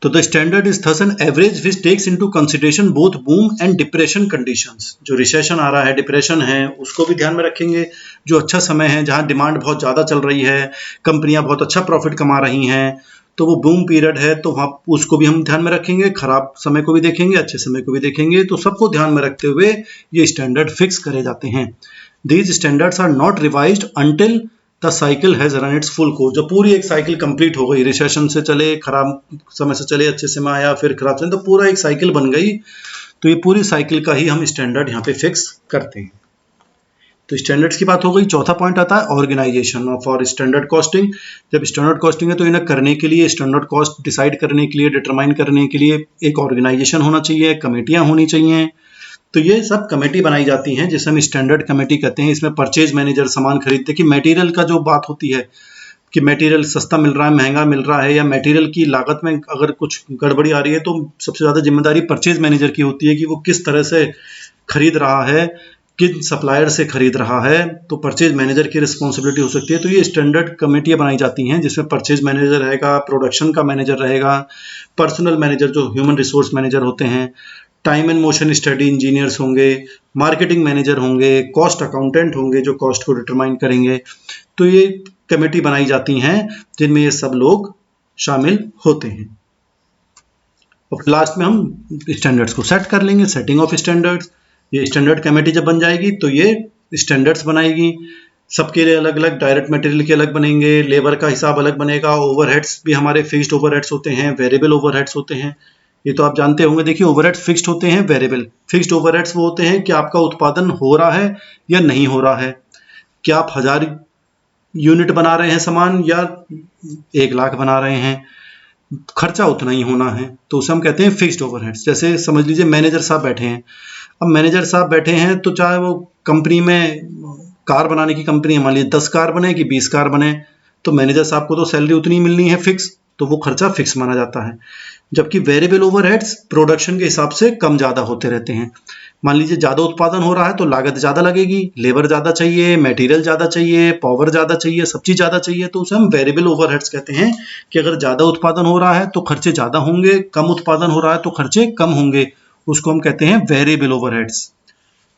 तो the standard is thus an average which takes into consideration both boom and depression conditions. जो रिसेशन आ रहा है, डिप्रेशन है, उसको भी ध्यान में रखेंगे। जो अच्छा समय है, जहां डिमांड बहुत ज़्यादा चल रही है, कंपनियां बहुत अच्छा प्रॉफिट कमा रही हैं, तो वो बूम पीरियड है, तो वहाँ उसको भी हम ध्यान में रखेंगे। खराब समय को भी देखेंगे, अच्छे समय को भी देखेंगे। तो सबको ध्यान में रखते हुए ये स्टैंडर्ड फिक्स करे जाते हैं। These standards are not revised until the cycle has run its full course. जब पूरी एक साइकिल कंप्लीट हो गई, रिसेशन से चले, खराब समय से चले, अच्छे समय आया, फिर खराब समय, तो पूरा एक साइकिल बन गई। तो ये पूरी साइकिल का ही हम स्टैंडर्ड यहाँ पे फिक्स करते हैं। तो स्टैंडर्ड्स की बात हो गई। चौथा पॉइंट आता है ऑर्गेनाइजेशन ऑफ और स्टैंडर्ड कॉस्टिंग। जब स्टैंडर्ड कॉस्टिंग है तो इन्हें करने के लिए, स्टैंडर्ड कॉस्ट डिसाइड करने के लिए, डिटरमाइन करने के लिए एक ऑर्गेनाइजेशन होना चाहिए, कमेटियां होनी चाहिए। तो ये सब कमेटी बनाई जाती हैं जिसे हम स्टैंडर्ड कमेटी कहते हैं। इसमें परचेज मैनेजर सामान खरीदते, कि मटेरियल का जो बात होती है कि मटेरियल सस्ता मिल रहा है, महंगा मिल रहा है, या मटेरियल की लागत में अगर कुछ गड़बड़ी आ रही है, तो सबसे ज़्यादा जिम्मेदारी परचेज मैनेजर की होती है कि वो किस तरह से खरीद रहा है, किन सप्लायर से खरीद रहा है। तो परचेज मैनेजर की रिस्पॉन्सिबिलिटी हो सकती है। तो ये स्टैंडर्ड कमेटियाँ बनाई जाती हैं जिसमें परचेज मैनेजर रहेगा, प्रोडक्शन का मैनेजर रहेगा, पर्सनल मैनेजर जो ह्यूमन रिसोर्स मैनेजर होते हैं, time and motion study engineers होंगे, मार्केटिंग मैनेजर होंगे, कॉस्ट अकाउंटेंट होंगे जो कॉस्ट को डिटरमाइन करेंगे। तो ये कमेटी बनाई जाती हैं जिनमें ये सब लोग शामिल होते हैं। और लास्ट में हम स्टैंडर्ड्स को सेट कर लेंगे, सेटिंग ऑफ स्टैंडर्ड्स। ये स्टैंडर्ड कमेटी जब बन जाएगी तो ये स्टैंडर्ड्स बनाएगी। सबके लिए अलग अलग, डायरेक्ट मटेरियल के अलग बनेंगे, लेबर का हिसाब अलग बनेगा, ओवरहेड्स भी हमारे फिक्स्ड ओवरहेड्स होते हैं, वेरिएबल ओवरहेड्स होते हैं। ये तो आप जानते होंगे। देखिए ओवरहेड्स फिक्स्ड होते हैं, वेरिएबल। फिक्स्ड ओवरहेड्स वो होते हैं कि आपका उत्पादन हो रहा है या नहीं हो रहा है, क्या आप 1000 यूनिट बना रहे हैं सामान या 1 लाख बना रहे हैं, खर्चा उतना ही होना है, तो उसे हम कहते हैं फिक्स्ड ओवरहेड्स। जैसे समझ लीजिए मैनेजर साहब बैठे हैं। अब मैनेजर साहब बैठे हैं तो चाहे वो कंपनी में कार बनाने की कंपनी है, मान लीजिए 10 कार बने कि 20 कार बने, तो मैनेजर साहब को तो सैलरी उतनी मिलनी है फिक्स, तो वो खर्चा फिक्स माना जाता है। जबकि वेरिएबल ओवरहेड्स प्रोडक्शन के हिसाब से कम ज़्यादा होते रहते हैं। मान लीजिए ज़्यादा उत्पादन हो रहा है तो लागत ज़्यादा लगेगी, लेबर ज़्यादा चाहिए, मटेरियल ज़्यादा चाहिए, पावर ज़्यादा चाहिए, सब चीज़ ज़्यादा चाहिए, तो उसे हम वेरिएबल ओवरहेड्स कहते हैं। कि अगर ज़्यादा उत्पादन हो रहा है तो खर्चे ज़्यादा होंगे, कम उत्पादन हो रहा है तो खर्चे कम होंगे, उसको हम कहते हैं वेरिएबल ओवरहेड्स।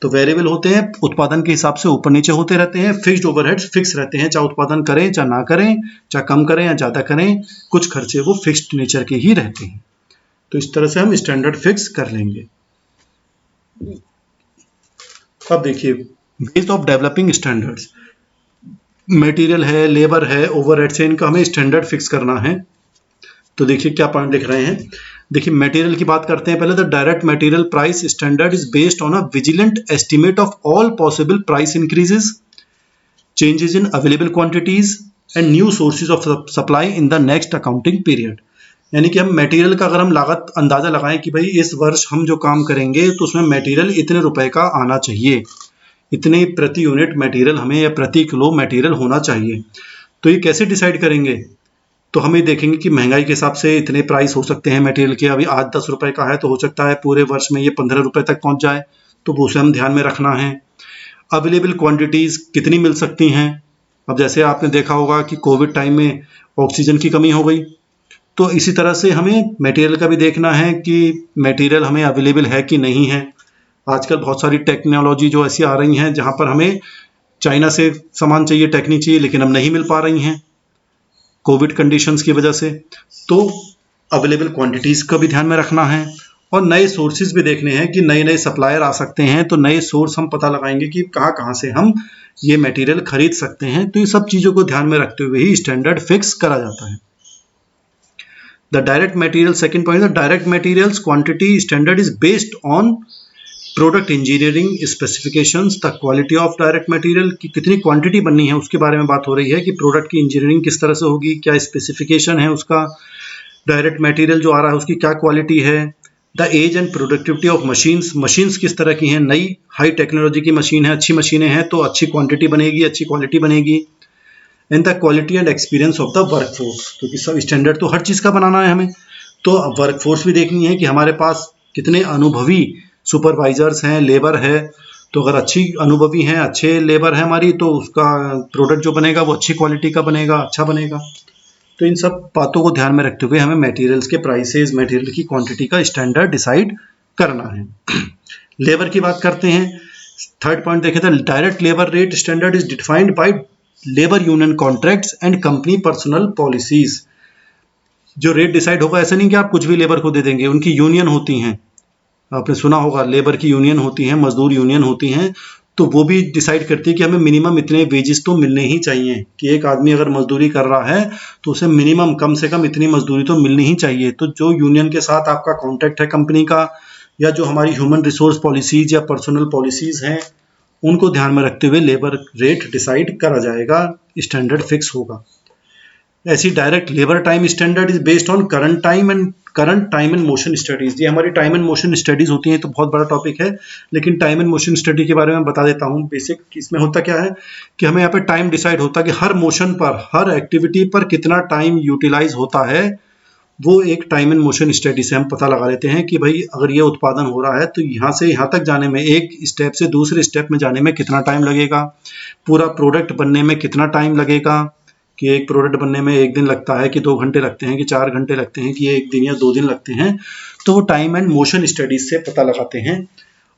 तो वेरिएबल होते हैं, उत्पादन के हिसाब से ऊपर नीचे होते रहते हैं। फिक्स्ड ओवरहेड्स फिक्स रहते हैं, चाहे उत्पादन करें चाहे ना करें, चाहे कम करें या ज़्यादा करें, कुछ खर्चे वो फिक्स्ड नेचर के ही रहते हैं। तो इस तरह से हम स्टैंडर्ड फिक्स कर लेंगे। अब देखिए based of developing standards, material है, लेबर है, ओवरहेड्स है, इनका हमें स्टैंडर्ड फिक्स करना है। तो देखिए क्या पॉइंट लिख रहे हैं। देखिए मटेरियल की बात करते हैं पहले। The direct material price standard is based on a vigilant estimate of all possible price increases, changes in available quantities and new sources of supply in the next accounting period. यानी कि हम material का अगर हम लागत अंदाजा लगाएं कि भाई इस वर्ष हम जो काम करेंगे तो उसमें मटेरियल इतने रुपए का आना चाहिए, इतने प्रति यूनिट मटेरियल हमें या प्रति किलो मटेरियल होना चाहिए। तो ये कैसे डिसाइड करेंगे, तो हम ये देखेंगे कि महंगाई के हिसाब से इतने प्राइस हो सकते हैं मटेरियल के। अभी आज 10 रुपए का है तो हो सकता है पूरे वर्ष में ये 15 रुपए तक पहुंच जाए, तो वो उसे हम ध्यान में रखना है। अवेलेबल क्वांटिटीज़ कितनी मिल सकती हैं। अब जैसे आपने देखा होगा कि कोविड टाइम में ऑक्सीजन की कमी हो गई, तो इसी तरह से हमें मटेरियल का भी देखना है कि मटेरियल हमें अवेलेबल है कि नहीं है। आजकल बहुत सारी टेक्नोलॉजी जो ऐसी आ रही हैं जहाँ पर हमें चाइना से सामान चाहिए, टेक्निक चाहिए, लेकिन अब नहीं मिल पा रही हैं कोविड कंडीशंस की वजह से। तो अवेलेबल क्वांटिटीज़ का भी ध्यान में रखना है और नए सोर्सेज भी देखने हैं कि नए नए सप्लायर आ सकते हैं, तो नए सोर्स हम पता लगाएंगे कि कहाँ कहाँ से हम ये मटेरियल खरीद सकते हैं। तो ये सब चीज़ों को ध्यान में रखते हुए ही स्टैंडर्ड फिक्स करा जाता है। The direct material, second point, the direct materials quantity standard is based on product engineering specifications, the quality of direct material की कितनी क्वांटिटी बननी है उसके बारे में बात हो रही है कि प्रोडक्ट की इंजीनियरिंग किस तरह से होगी, क्या स्पेसिफिकेशन है उसका, डायरेक्ट मटेरियल जो आ रहा है उसकी क्या क्वालिटी है, the age and productivity of machines, machines किस तरह की हैं, नई हाई टेक्नोलॉजी की मशीन है, अच्छी मशीनें हैं तो अच्छी क्वांटिटी बनेगी, अच्छी क्वालिटी बनेगी, and the quality and experience of the workforce, क्योंकि सब स्टैंडर्ड तो हर चीज़ का बनाना है हमें, तो वर्कफोर्स भी देखनी है कि हमारे पास कितने अनुभवी सुपरवाइजर्स हैं, लेबर है, तो अगर अच्छी अनुभवी हैं, अच्छे लेबर है हमारी, तो उसका प्रोडक्ट जो बनेगा वो अच्छी क्वालिटी का बनेगा, अच्छा बनेगा। तो इन सब बातों को ध्यान में रखते हुए हमें मटेरियल्स के प्राइसेस, मटेरियल की क्वांटिटी का स्टैंडर्ड डिसाइड करना है। लेबर की बात करते हैं, थर्ड पॉइंट देखें तो direct labour rate standard is defined by labour union contracts and company personal policies. जो रेट डिसाइड होगा ऐसा नहीं कि आप कुछ भी लेबर को दे देंगे, उनकी यूनियन होती हैं, आपने सुना होगा लेबर की यूनियन होती हैं, मजदूर यूनियन होती हैं, तो वो भी डिसाइड करती है कि हमें मिनिमम इतने वेजेस तो मिलने ही चाहिए, कि एक आदमी अगर मजदूरी कर रहा है तो उसे मिनिमम कम से कम इतनी मजदूरी तो मिलनी ही चाहिए। तो जो यूनियन के साथ आपका कॉन्ट्रैक्ट है कंपनी का, या जो हमारी ह्यूमन रिसोर्स पॉलिसीज या पर्सनल पॉलिसीज हैं, उनको ध्यान में रखते हुए लेबर रेट डिसाइड करा जाएगा, स्टैंडर्ड फिक्स होगा। ऐसी direct labour time standard is based on current time and motion studies. ये हमारी टाइम एंड मोशन स्टडीज होती हैं, तो बहुत बड़ा टॉपिक है, लेकिन टाइम एंड मोशन स्टडी के बारे में बता देता हूँ। बेसिक इसमें होता क्या है कि हमें यहाँ पे टाइम डिसाइड होता है कि हर मोशन पर, हर एक्टिविटी पर कितना टाइम यूटिलाइज होता है, वो एक टाइम एंड मोशन स्टडी से हम पता लगा लेते हैं कि भाई अगर ये उत्पादन हो रहा है तो यहाँ से यहाँ तक जाने में, एक स्टेप से दूसरे स्टेप में जाने में कितना टाइम लगेगा, पूरा प्रोडक्ट बनने में कितना टाइम लगेगा, कि एक प्रोडक्ट बनने में 1 दिन लगता है कि 2 घंटे लगते हैं कि 4 घंटे लगते हैं कि 1 दिन या 2 दिन लगते हैं, तो वो टाइम एंड मोशन स्टडीज से पता लगाते हैं।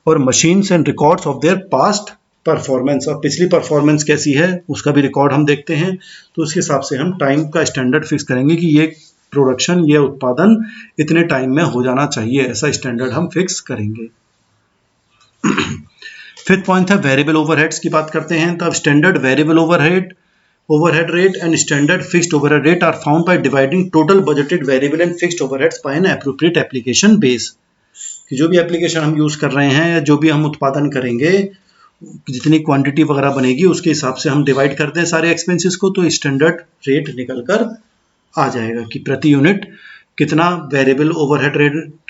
और machines and records of their past performance, और पिछली परफॉर्मेंस कैसी है उसका भी रिकॉर्ड हम देखते हैं, तो उसके हिसाब से हम टाइम का स्टैंडर्ड फिक्स करेंगे कि ये प्रोडक्शन, ये उत्पादन इतने टाइम में हो जाना चाहिए, ऐसा स्टैंडर्ड हम फिक्स करेंगे। फिफ्थ पॉइंट है वेरिएबल ओवरहेड्स की बात करते हैं। तब standard variable overhead rate and standard fixed overhead rate are found by dividing total budgeted variable and fixed overheads by an appropriate application base। कि जो भी एप्लीकेशन हम यूज कर रहे हैं या जो भी हम उत्पादन करेंगे, जितनी क्वांटिटी वगैरह बनेगी उसके हिसाब से हम डिवाइड करते हैं सारे एक्सपेंसेस को, तो स्टैंडर्ड रेट निकल कर आ जाएगा कि प्रति यूनिट कितना वेरिएबल ओवरहेड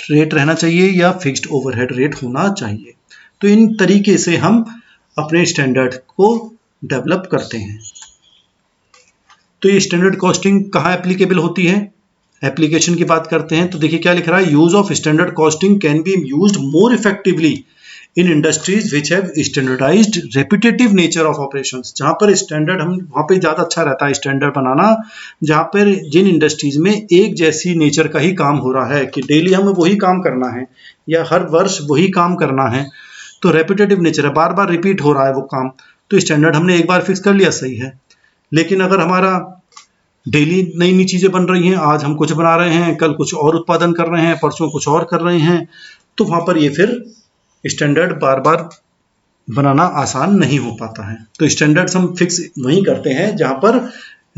रेट रहना चाहिए या फिक्स्ड ओवरहेड रेट होना चाहिए। तो इन तरीके से हम अपने स्टैंडर्ड को डेवलप करते हैं। तो ये स्टैंडर्ड कॉस्टिंग कहाँ एप्लीकेबल होती है, एप्लीकेशन की बात करते हैं तो देखिए क्या लिख रहा है, use of standard costing can be used more effectively in industries which have standardised repetitive nature of operations. जहाँ पर स्टैंडर्ड, हम वहाँ पे ज़्यादा अच्छा रहता है स्टैंडर्ड बनाना, जहाँ पर जिन इंडस्ट्रीज में एक जैसी नेचर का ही काम हो रहा है कि डेली हमें वही काम करना है या हर वर्ष वही काम करना है, तो रेपिटेटिव नेचर है, बार बार रिपीट हो रहा है वो काम, तो स्टैंडर्ड हमने एक बार फिक्स कर लिया, सही है। लेकिन अगर हमारा डेली नई नई चीज़ें बन रही हैं, आज हम कुछ बना रहे हैं, कल कुछ और उत्पादन कर रहे हैं, परसों कुछ और कर रहे हैं, तो वहाँ पर ये फिर स्टैंडर्ड बार बार बनाना आसान नहीं हो पाता है। तो स्टैंडर्ड्स हम फिक्स वहीं करते हैं जहाँ पर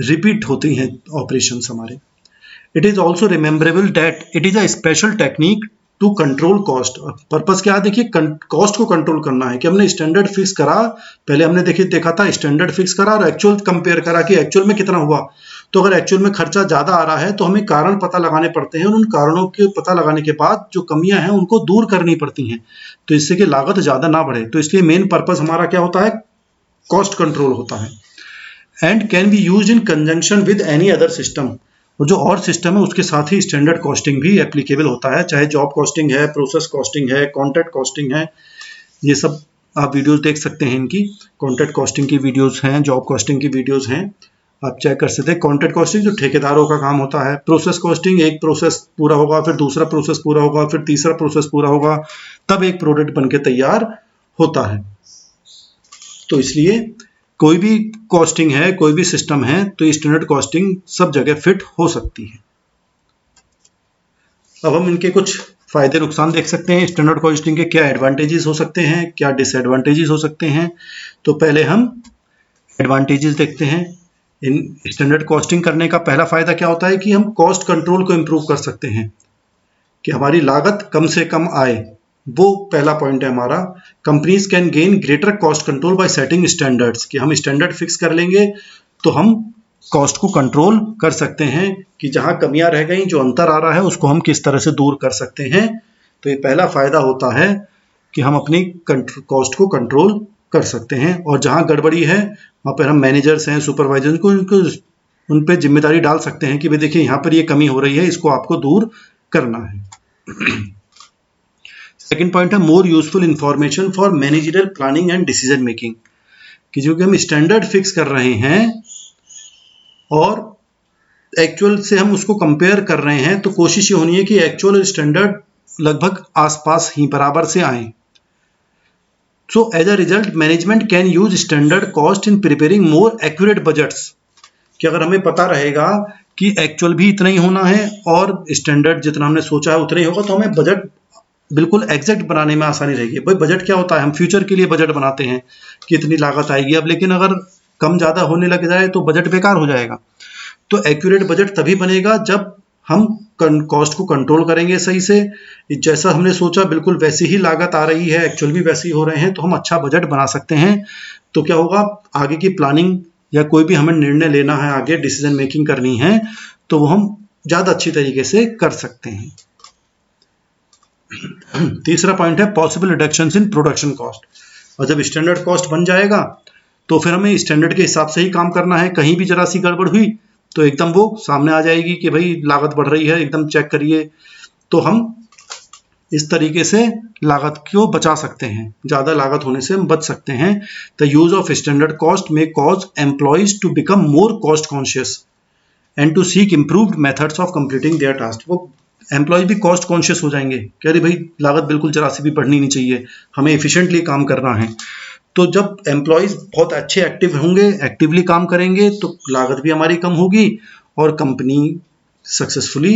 रिपीट होती हैं ऑपरेशंस हमारे। It is also rememberable that it is a special technique to control cost. Purpose क्या है, देखिए कॉस्ट को कंट्रोल करना है कि हमने स्टैंडर्ड फिक्स करा, पहले हमने देखा था स्टैंडर्ड फिक्स करा और एक्चुअल कंपेयर करा कि एक्चुअल में कितना हुआ। तो अगर एक्चुअल में खर्चा ज़्यादा आ रहा है तो हमें कारण पता लगाने पड़ते हैं, और उन कारणों के पता लगाने के बाद जो कमियां हैं उनको दूर करनी पड़ती हैं, तो इससे कि लागत ज़्यादा ना बढ़े। तो इसलिए मेन पर्पस हमारा क्या होता है, कॉस्ट कंट्रोल होता है। And can be use in conjunction with any other system, और जो और सिस्टम है उसके साथ ही स्टैंडर्ड कॉस्टिंग भी एप्लीकेबल होता है, चाहे जॉब कॉस्टिंग है, प्रोसेस कॉस्टिंग है, कॉन्ट्रैक्ट कॉस्टिंग है, ये सब आप वीडियोस देख सकते हैं इनकी। कॉन्ट्रैक्ट कॉस्टिंग की वीडियोस हैं, जॉब कॉस्टिंग की वीडियोस हैं, आप चेक कर सकते हैं। कॉन्ट्रैक्ट कॉस्टिंग जो ठेकेदारों का काम होता है, प्रोसेस कॉस्टिंग एक प्रोसेस पूरा होगा, फिर दूसरा प्रोसेस पूरा होगा, फिर तीसरा प्रोसेस पूरा होगा, तब एक प्रोडक्ट बनके तैयार होता है। तो इसलिए कोई भी कॉस्टिंग है, कोई भी सिस्टम है, तो स्टैंडर्ड कॉस्टिंग सब जगह फिट हो सकती है। अब हम इनके कुछ फायदे नुकसान देख सकते हैं। स्टैंडर्ड कॉस्टिंग के क्या एडवांटेजेस हो सकते हैं, क्या डिसएडवांटेजेस हो सकते हैं। तो पहले हम एडवांटेजेस देखते हैं। इन स्टैंडर्ड कॉस्टिंग करने का पहला फायदा क्या होता है कि हम कॉस्ट कंट्रोल को इम्प्रूव कर सकते हैं, कि हमारी लागत कम से कम आए, वो पहला पॉइंट है हमारा। Companies can gain greater cost control by setting standards, कि हम स्टैंडर्ड फिक्स कर लेंगे तो हम कॉस्ट को कंट्रोल कर सकते हैं, कि जहां कमियां रह गई, जो अंतर आ रहा है, उसको हम किस तरह से दूर कर सकते हैं। तो ये पहला फायदा होता है कि हम अपनी कॉस्ट को कंट्रोल कर सकते हैं, और जहां गड़बड़ी है वहां पर हम मैनेजर्स हैं, सुपरवाइजर को उन पर जिम्मेदारी डाल सकते हैं कि भाई देखिए यहाँ पर ये कमी हो रही है, इसको आपको दूर करना है। सेकेंड पॉइंट है more useful information for managerial planning and decision making, कि जो कि हम स्टैंडर्ड फिक्स कर रहे हैं और एक्चुअल से हम उसको कंपेयर कर रहे हैं, तो कोशिश ये होनी है कि एक्चुअल और स्टैंडर्ड लगभग आसपास ही बराबर से आए। So as a result, management can use standard cost in preparing more accurate budgets, कि अगर हमें पता रहेगा कि एक्चुअल भी इतना ही होना है और स्टैंडर्ड जितना हमने सोचा है उतना ही होगा, तो हमें बजट बिल्कुल एग्जैक्ट बनाने में आसानी रहेगी। भाई बजट क्या होता है, हम फ्यूचर के लिए बजट बनाते हैं कि इतनी लागत आएगी, अब लेकिन अगर कम ज़्यादा होने लग जाए तो बजट बेकार हो जाएगा। तो एक्यूरेट बजट तभी बनेगा जब हम कॉस्ट को कंट्रोल करेंगे सही से, जैसा हमने सोचा बिल्कुल वैसी ही लागत आ रही है, एक्चुअल भी वैसे ही हो रहे हैं, तो हम अच्छा बजट बना सकते हैं। तो क्या होगा, आगे की प्लानिंग या कोई भी हमें निर्णय लेना है, आगे डिसीजन मेकिंग करनी है, तो वो हम ज़्यादा अच्छी तरीके से कर सकते हैं। तीसरा पॉइंट है possible reductions in production cost, और जब स्टैंडर्ड कॉस्ट बन जाएगा तो फिर हमें स्टैंडर्ड के हिसाब से ही काम करना है। कहीं भी जरा सी गड़बड़ हुई तो एकदम वो सामने आ जाएगी कि भाई लागत बढ़ रही है, एकदम चेक करिए। तो हम इस तरीके से लागत को बचा सकते हैं, ज़्यादा लागत होने से हम बच सकते हैं। The use of standard cost may cause employees to become more cost conscious and to seek improved methods of completing their task. वो एम्प्लॉयज भी कॉस्ट कॉन्शियस हो जाएंगे कि अरे भाई लागत बिल्कुल जरा सी भी बढ़नी नहीं चाहिए, हमें एफिशिएंटली काम करना है। तो जब एम्प्लॉयज बहुत अच्छे एक्टिव होंगे, एक्टिवली काम करेंगे, तो लागत भी हमारी कम होगी और कंपनी सक्सेसफुली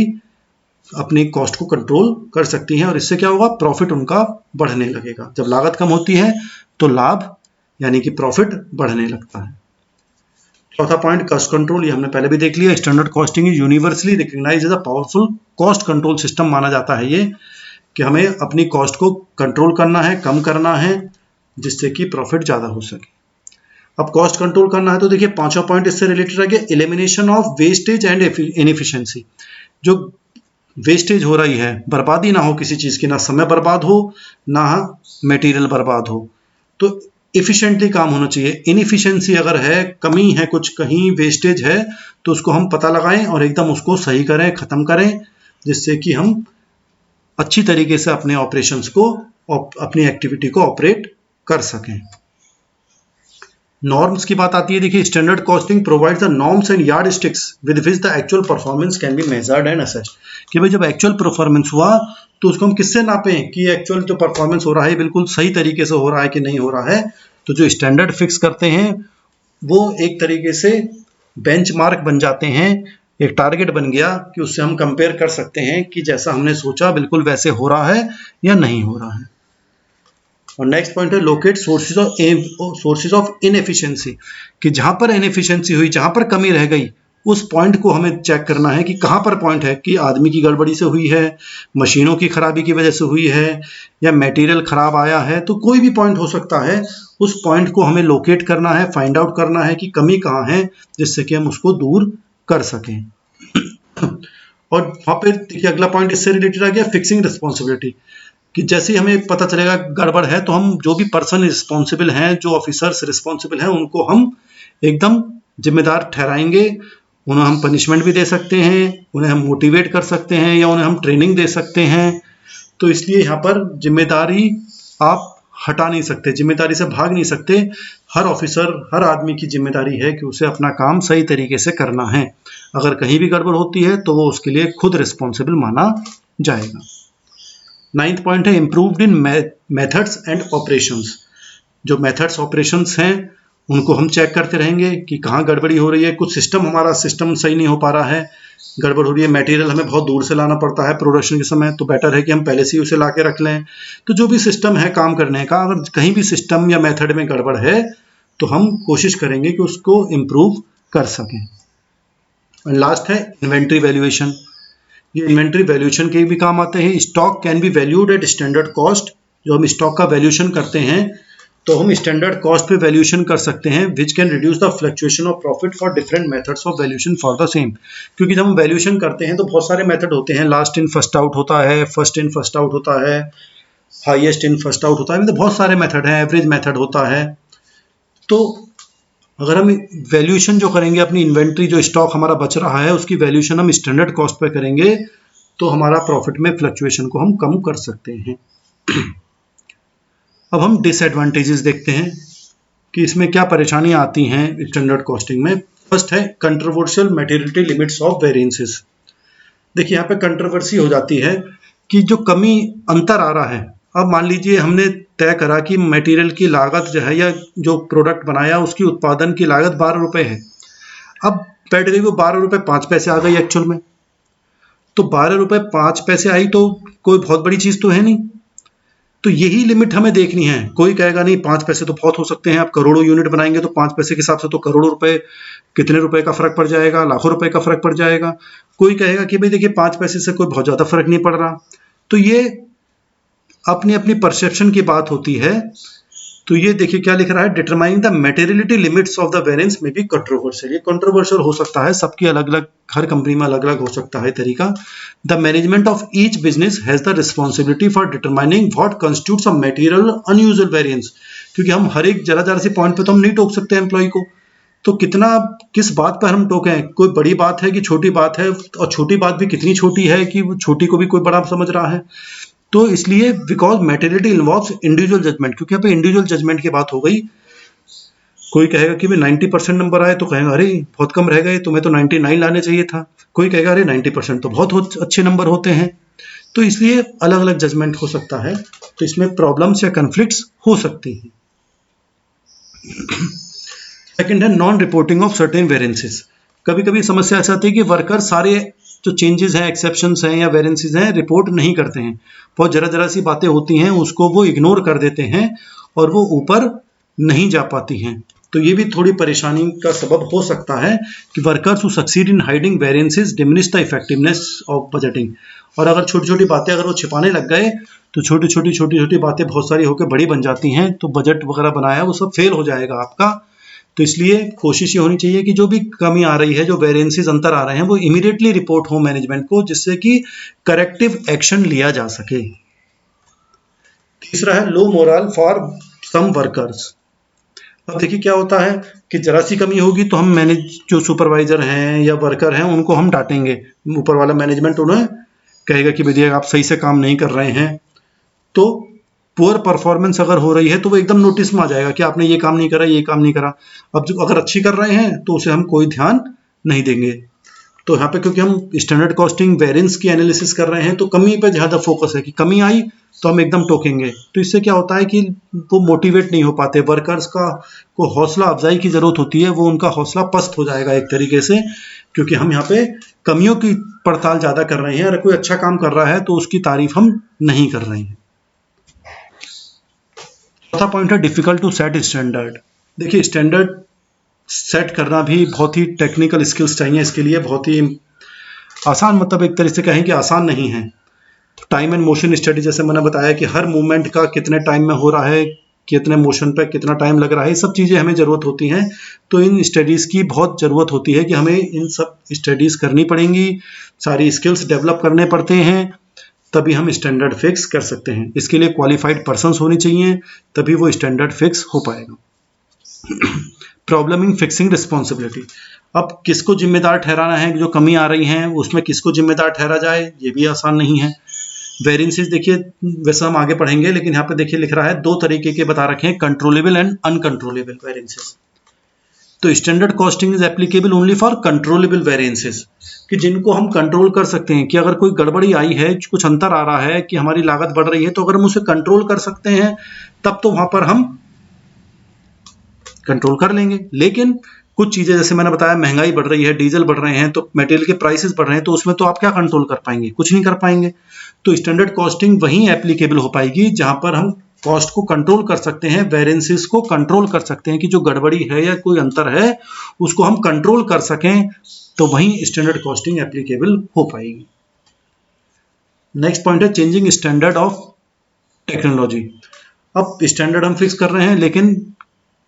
अपनी कॉस्ट को कंट्रोल कर सकती है, और इससे क्या होगा, प्रॉफिट उनका बढ़ने लगेगा। जब लागत कम होती है तो लाभ यानी कि प्रॉफिट बढ़ने लगता है। चौथा पॉइंट कॉस्ट कंट्रोल, ये हमने पहले भी देख लिया। Standard costing is universally recognised as a powerful cost control system माना जाता है ये, कि हमें अपनी कॉस्ट को कंट्रोल करना है, कम करना है, जिससे कि प्रॉफिट ज़्यादा हो सके। अब कॉस्ट कंट्रोल करना है तो देखिए पांचवा पॉइंट इससे रिलेटेड आ गया, elimination of wastage and inefficiency. जो वेस्टेज हो रही है, बर्बादी ना हो किसी चीज़ की, ना समय बर्बाद हो ना मटेरियल बर्बाद हो, तो इफिशिएंटली काम होना चाहिए। इनएफिशिएंसी अगर है, कमी है, कुछ कहीं वेस्टेज है, तो उसको हम पता लगाएं और एकदम उसको सही करें, ख़त्म करें, जिससे कि हम अच्छी तरीके से अपने ऑपरेशंस को, अपनी एक्टिविटी को ऑपरेट कर सकें। नॉर्म्स की बात आती है, देखिए standard costing provides the norms and yard sticks with which the actual performance can be measured and assessed, कि भाई जब एक्चुअल परफॉर्मेंस हुआ तो उसको हम किससे नापें कि एक्चुअल जो परफॉर्मेंस हो रहा है बिल्कुल सही तरीके से हो रहा है कि नहीं हो रहा है। तो जो स्टैंडर्ड फिक्स करते हैं वो एक तरीके से बेंचमार्क बन जाते हैं, एक टारगेट बन गया कि उससे हम कंपेयर कर सकते हैं कि जैसा हमने सोचा बिल्कुल वैसे हो रहा है या नहीं हो रहा है। और नेक्स्ट पॉइंट है लोकेट सोर्सेज ऑफ इनएफिशिएंसी, कि जहां पर इनएफिशिएंसी हुई, जहां पर कमी रह गई, उस पॉइंट को हमें चेक करना है कि कहां पर पॉइंट है, कि आदमी की गड़बड़ी से हुई है, मशीनों की खराबी की वजह से हुई है, या मटेरियल खराब आया है, तो कोई भी पॉइंट हो सकता है। उस पॉइंट को हमें लोकेट करना है, फाइंड आउट करना है कि कमी कहाँ है, जिससे कि हम उसको दूर कर सकें। और वहां पर देखिए अगला पॉइंट इससे रिलेटेड आ गया फिक्सिंग रिस्पॉन्सिबिलिटी, कि जैसे ही हमें पता चलेगा गड़बड़ है तो हम जो भी पर्सन रिस्पॉन्सिबल हैं, जो ऑफिसर्स रिस्पॉन्सिबल हैं, उनको हम एकदम जिम्मेदार ठहराएंगे। उन्हें हम पनिशमेंट भी दे सकते हैं, उन्हें हम मोटिवेट कर सकते हैं, या उन्हें हम ट्रेनिंग दे सकते हैं। तो इसलिए यहाँ पर जिम्मेदारी आप हटा नहीं सकते, जिम्मेदारी से भाग नहीं सकते। हर ऑफिसर, हर आदमी की जिम्मेदारी है कि उसे अपना काम सही तरीके से करना है। अगर कहीं भी गड़बड़ होती है तो वो उसके लिए खुद रिस्पॉन्सिबल माना जाएगा। नाइन्थ पॉइंट है improved in methods and operations. जो मेथड्स ऑपरेशंस हैं उनको हम चेक करते रहेंगे कि कहाँ गड़बड़ी हो रही है। कुछ हमारा सिस्टम सही नहीं हो पा रहा है, गड़बड़ हो रही है, मटेरियल हमें बहुत दूर से लाना पड़ता है प्रोडक्शन के समय, तो बेटर है कि हम पहले से ही उसे ला के रख लें। तो जो भी सिस्टम है काम करने का, अगर कहीं भी सिस्टम या मेथड में गड़बड़ है तो हम कोशिश करेंगे कि उसको इम्प्रूव कर सकें। और लास्ट है इन्वेंट्री वैल्यूएशन। ये इन्वेंट्री वैल्यूएशन के भी काम आते हैं। Stock can be valued at standard cost. जो हम स्टॉक का वैल्यूएशन करते हैं तो हम स्टैंडर्ड कॉस्ट पे वैल्यूएशन कर सकते हैं, which can reduce the fluctuation of profit for different methods of valuation for the same. क्योंकि जब हम वैल्यूएशन करते हैं तो बहुत सारे मेथड होते हैं, लास्ट इन फर्स्ट आउट होता है, फर्स्ट इन फर्स्ट आउट होता है, हाईएस्ट इन फर्स्ट आउट होता है, मतलब बहुत सारे मेथड हैं, एवरेज मेथड होता है। तो अगर हम वैल्यूएशन जो करेंगे अपनी इन्वेंट्री, जो स्टॉक हमारा बच रहा है उसकी वैल्यूएशन हम स्टैंडर्ड कॉस्ट पे करेंगे तो हमारा प्रॉफिट में फ्लक्चुएशन को हम कम कर सकते हैं। अब हम डिसएडवांटेजेस देखते हैं कि इसमें क्या परेशानियां आती हैं स्टैंडर्ड कॉस्टिंग में। फर्स्ट है controversial materiality limits of variances. देखिए यहाँ पे कंट्रोवर्सी हो जाती है कि जो कमी अंतर आ रहा है, अब मान लीजिए हमने तय करा कि मटेरियल की लागत जो है या जो प्रोडक्ट बनाया उसकी उत्पादन की लागत 12 रुपये है, अब बैठ गई वो 12 रुपये 5 पैसे आ गई एक्चुअल में, तो 12 रुपये 5 पैसे आई तो कोई बहुत बड़ी चीज़ तो है नहीं। तो यही लिमिट हमें देखनी है। कोई कहेगा नहीं 5 पैसे तो बहुत हो सकते हैं, आप करोड़ों यूनिट बनाएंगे तो 5 पैसे के हिसाब से तो करोड़ों रुपए, कितने रुपए का फर्क पड़ जाएगा, लाखों रुपए का फर्क पड़ जाएगा। कोई कहेगा कि भाई देखिए 5 पैसे से कोई बहुत ज़्यादा फर्क नहीं पड़ रहा। तो ये अपनी अपनी परसेप्शन की बात होती है। तो ये देखिए क्या लिख रहा है, determining the materiality limits of the variance में भी कंट्रोवर्शियल। ये कंट्रोवर्शियल हो सकता है, सबकी अलग अलग, हर कंपनी में अलग अलग हो सकता है तरीका। The management of each business has the responsibility for determining what constitutes a material unusual variance. क्योंकि हम हर एक जरा सी पॉइंट पे तो हम नहीं टोक सकते एम्प्लॉय को, तो कितना किस बात पर हम टोकें, कोई बड़ी बात है कि छोटी बात है, और छोटी बात भी कितनी छोटी है कि छोटी को भी कोई बड़ा समझ रहा है। तो इसलिए because materiality involves individual judgement, क्योंकि यहाँ पे इंडिविजुअल जजमेंट की बात हो गई। कोई कहेगा कि भाई 90% नंबर आए तो कहेगा अरे बहुत कम रह गए, तुम्हें तो 99 लाने चाहिए था। कोई कहेगा अरे 90% तो बहुत अच्छे नंबर होते हैं। तो इसलिए अलग अलग जजमेंट हो सकता है, तो इसमें प्रॉब्लम्स या कन्फ्लिक्ट्स हो सकती हैं। सेकेंड है non reporting of certain variances. कभी कभी समस्या ऐसी आती है कि वर्कर सारे जो चेंजेस हैं, एक्सेप्शंस हैं या वेरिएंसेस हैं रिपोर्ट नहीं करते हैं। बहुत जरा सी बातें होती हैं उसको वो इग्नोर कर देते हैं और वो ऊपर नहीं जा पाती हैं। तो ये भी थोड़ी परेशानी का सबब हो सकता है कि workers who succeed in hiding variances diminish the effectiveness of budgeting. और अगर छोटी छोटी बातें अगर वो छिपाने लग गए तो छोटी छोटी बातें बहुत सारी होकर बड़ी बन जाती हैं, तो बजट वगैरह बनाया वो सब फेल हो जाएगा आपका। तो इसलिए कोशिश ये होनी चाहिए कि जो भी कमी आ रही है, जो वेरिएंसेस अंतर आ रहे हैं, वो इमीडिएटली रिपोर्ट हो मैनेजमेंट को, जिससे कि करेक्टिव एक्शन लिया जा सके। तीसरा है लो मोरल फॉर सम वर्कर्स। अब देखिए क्या होता है कि जरा सी कमी होगी तो हम मैनेज जो सुपरवाइजर हैं या वर्कर हैं उनको हम डांटेंगे, ऊपर वाला मैनेजमेंट उन्हें कहेगा कि भैया आप सही से काम नहीं कर रहे हैं। तो पुअर परफॉर्मेंस अगर हो रही है तो वो एकदम नोटिस में आ जाएगा कि आपने ये काम नहीं करा, ये काम नहीं करा। अब जो अगर अच्छी कर रहे हैं तो उसे हम कोई ध्यान नहीं देंगे। तो यहाँ पे क्योंकि हम स्टैंडर्ड कॉस्टिंग वेरिएंस की एनालिसिस कर रहे हैं तो कमी पे ज़्यादा फोकस है कि कमी आई तो हम एकदम टोकेंगे। तो इससे क्या होता है कि वो मोटिवेट नहीं हो पाते, वर्कर्स का को हौसला अफजाई की ज़रूरत होती है, वो उनका हौसला पस्त हो जाएगा एक तरीके से, क्योंकि हम यहाँ पे कमियों की पड़ताल ज़्यादा कर रहे हैं। अगर कोई अच्छा काम कर रहा है तो उसकी तारीफ हम नहीं कर रहे हैं। चौथा पॉइंट है डिफिकल्ट टू सेट स्टैंडर्ड। देखिए स्टैंडर्ड सेट करना भी बहुत ही टेक्निकल स्किल्स चाहिए इसके लिए, बहुत ही आसान, मतलब एक तरह से कहें कि आसान नहीं है। तो टाइम एंड मोशन स्टडी, जैसे मैंने बताया कि हर मूवमेंट का कितने टाइम में हो रहा है, कितने मोशन पे कितना टाइम लग रहा है, ये सब चीज़ें हमें ज़रूरत होती हैं। तो इन स्टडीज़ की बहुत ज़रूरत होती है कि हमें इन सब स्टडीज़ करनी पड़ेंगी, सारी स्किल्स डेवलप करने पड़ते हैं, तभी हम स्टैंडर्ड फिक्स कर सकते हैं। इसके लिए क्वालिफाइड पर्सन्स होनी चाहिए, तभी वो स्टैंडर्ड फिक्स हो पाएगा। Problem in fixing responsibility. अब किसको जिम्मेदार ठहराना है, जो कमी आ रही है उसमें किसको जिम्मेदार ठहरा जाए, ये भी आसान नहीं है। वेरिएंसेस देखिए वैसे हम आगे पढ़ेंगे, लेकिन यहाँ पे देखिए लिख रहा है दो तरीके के बता रखे हैं, कंट्रोलेबल एंड अनकंट्रोलेबल वेरिएंसेस। तो standard costing is applicable only for controllable variances, कि जिनको हम कंट्रोल कर सकते हैं, कि अगर कोई गड़बड़ी आई है, कुछ अंतर आ रहा है कि हमारी लागत बढ़ रही है, तो अगर हम उसे कंट्रोल कर सकते हैं तब तो वहां पर हम कंट्रोल कर लेंगे। लेकिन कुछ चीजें जैसे मैंने बताया, महंगाई बढ़ रही है, डीजल बढ़ रहे हैं, तो मटेरियल के प्राइसेस बढ़ रहे हैं, तो उसमें तो आप क्या कंट्रोल कर पाएंगे, कुछ नहीं कर पाएंगे। तो स्टैंडर्ड कॉस्टिंग वहीं एप्लीकेबल हो पाएगी जहां पर हम कॉस्ट को कंट्रोल कर सकते हैं, वेरिएंसेस को कंट्रोल कर सकते हैं कि जो गड़बड़ी है या कोई अंतर है उसको हम कंट्रोल कर सकें, तो वहीं स्टैंडर्ड कॉस्टिंग एप्लीकेबल हो पाएगी। नेक्स्ट पॉइंट है चेंजिंग स्टैंडर्ड ऑफ टेक्नोलॉजी। अब स्टैंडर्ड हम फिक्स कर रहे हैं लेकिन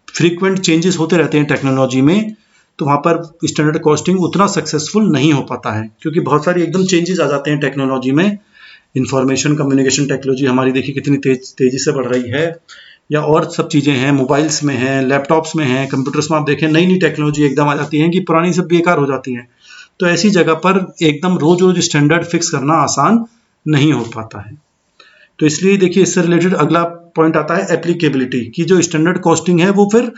फ्रीक्वेंट चेंजेस होते रहते हैं टेक्नोलॉजी में, तो वहाँ पर स्टैंडर्ड कॉस्टिंग उतना सक्सेसफुल नहीं हो पाता है, क्योंकि बहुत सारी एकदम चेंजेस आ जाते हैं टेक्नोलॉजी में। इंफॉर्मेशन कम्युनिकेशन टेक्नोलॉजी हमारी देखिए कितनी तेजी से बढ़ रही है, या और सब चीज़ें हैं, मोबाइल्स में हैं, लैपटॉप्स में हैं, कंप्यूटर्स में आप देखें नई नई टेक्नोलॉजी एकदम आ जाती हैं कि पुरानी सब बेकार हो जाती हैं। तो ऐसी जगह पर एकदम रोज रोज स्टैंडर्ड फिक्स करना आसान नहीं हो पाता है। तो इसलिए देखिए इससे रिलेटेड अगला पॉइंट आता है एप्लीकेबिलिटी, की जो स्टैंडर्ड कॉस्टिंग है वो फिर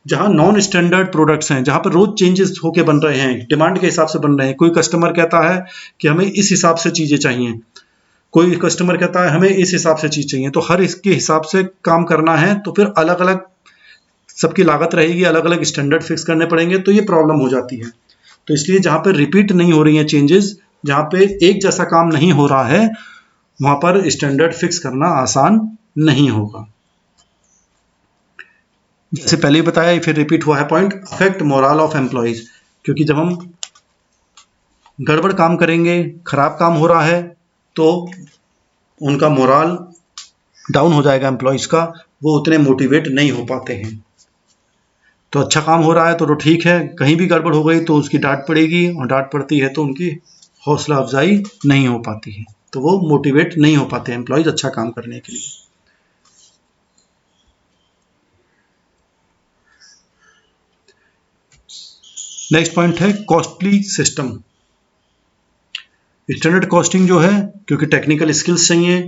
जहां नॉन स्टैंडर्ड प्रोडक्ट्स हैं, जहां पर रोज चेंजेस होके बन रहे हैं, डिमांड के हिसाब से बन रहे हैं, कोई कस्टमर कहता है कि हमें इस हिसाब से चीजें चाहिए, कोई कस्टमर कहता है हमें इस हिसाब से चीज चाहिए, तो हर इसके हिसाब से काम करना है, तो फिर अलग अलग सबकी लागत रहेगी, अलग अलग स्टैंडर्ड फिक्स करने पड़ेंगे, तो ये प्रॉब्लम हो जाती है। तो इसलिए जहां पर रिपीट नहीं हो रही है चेंजेस, जहां पे एक जैसा काम नहीं हो रहा है, वहां पर स्टैंडर्ड फिक्स करना आसान नहीं होगा। जैसे पहले ही बताया, फिर रिपीट हुआ है point, affect moral of employees, क्योंकि जब हम गड़बड़ काम करेंगे, खराब काम हो रहा है, तो उनका मोरल डाउन हो जाएगा एम्प्लॉइज का, वो उतने मोटिवेट नहीं हो पाते हैं। तो अच्छा काम हो रहा है तो ठीक है, कहीं भी गड़बड़ हो गई तो उसकी डांट पड़ेगी, और डांट पड़ती है तो उनकी हौसला अफजाई नहीं हो पाती है, तो वो मोटिवेट नहीं हो पाते एम्प्लॉइज अच्छा काम करने के लिए। नेक्स्ट पॉइंट है कॉस्टली सिस्टम। स्टैंडर्ड कॉस्टिंग जो है, क्योंकि टेक्निकल स्किल्स चाहिए,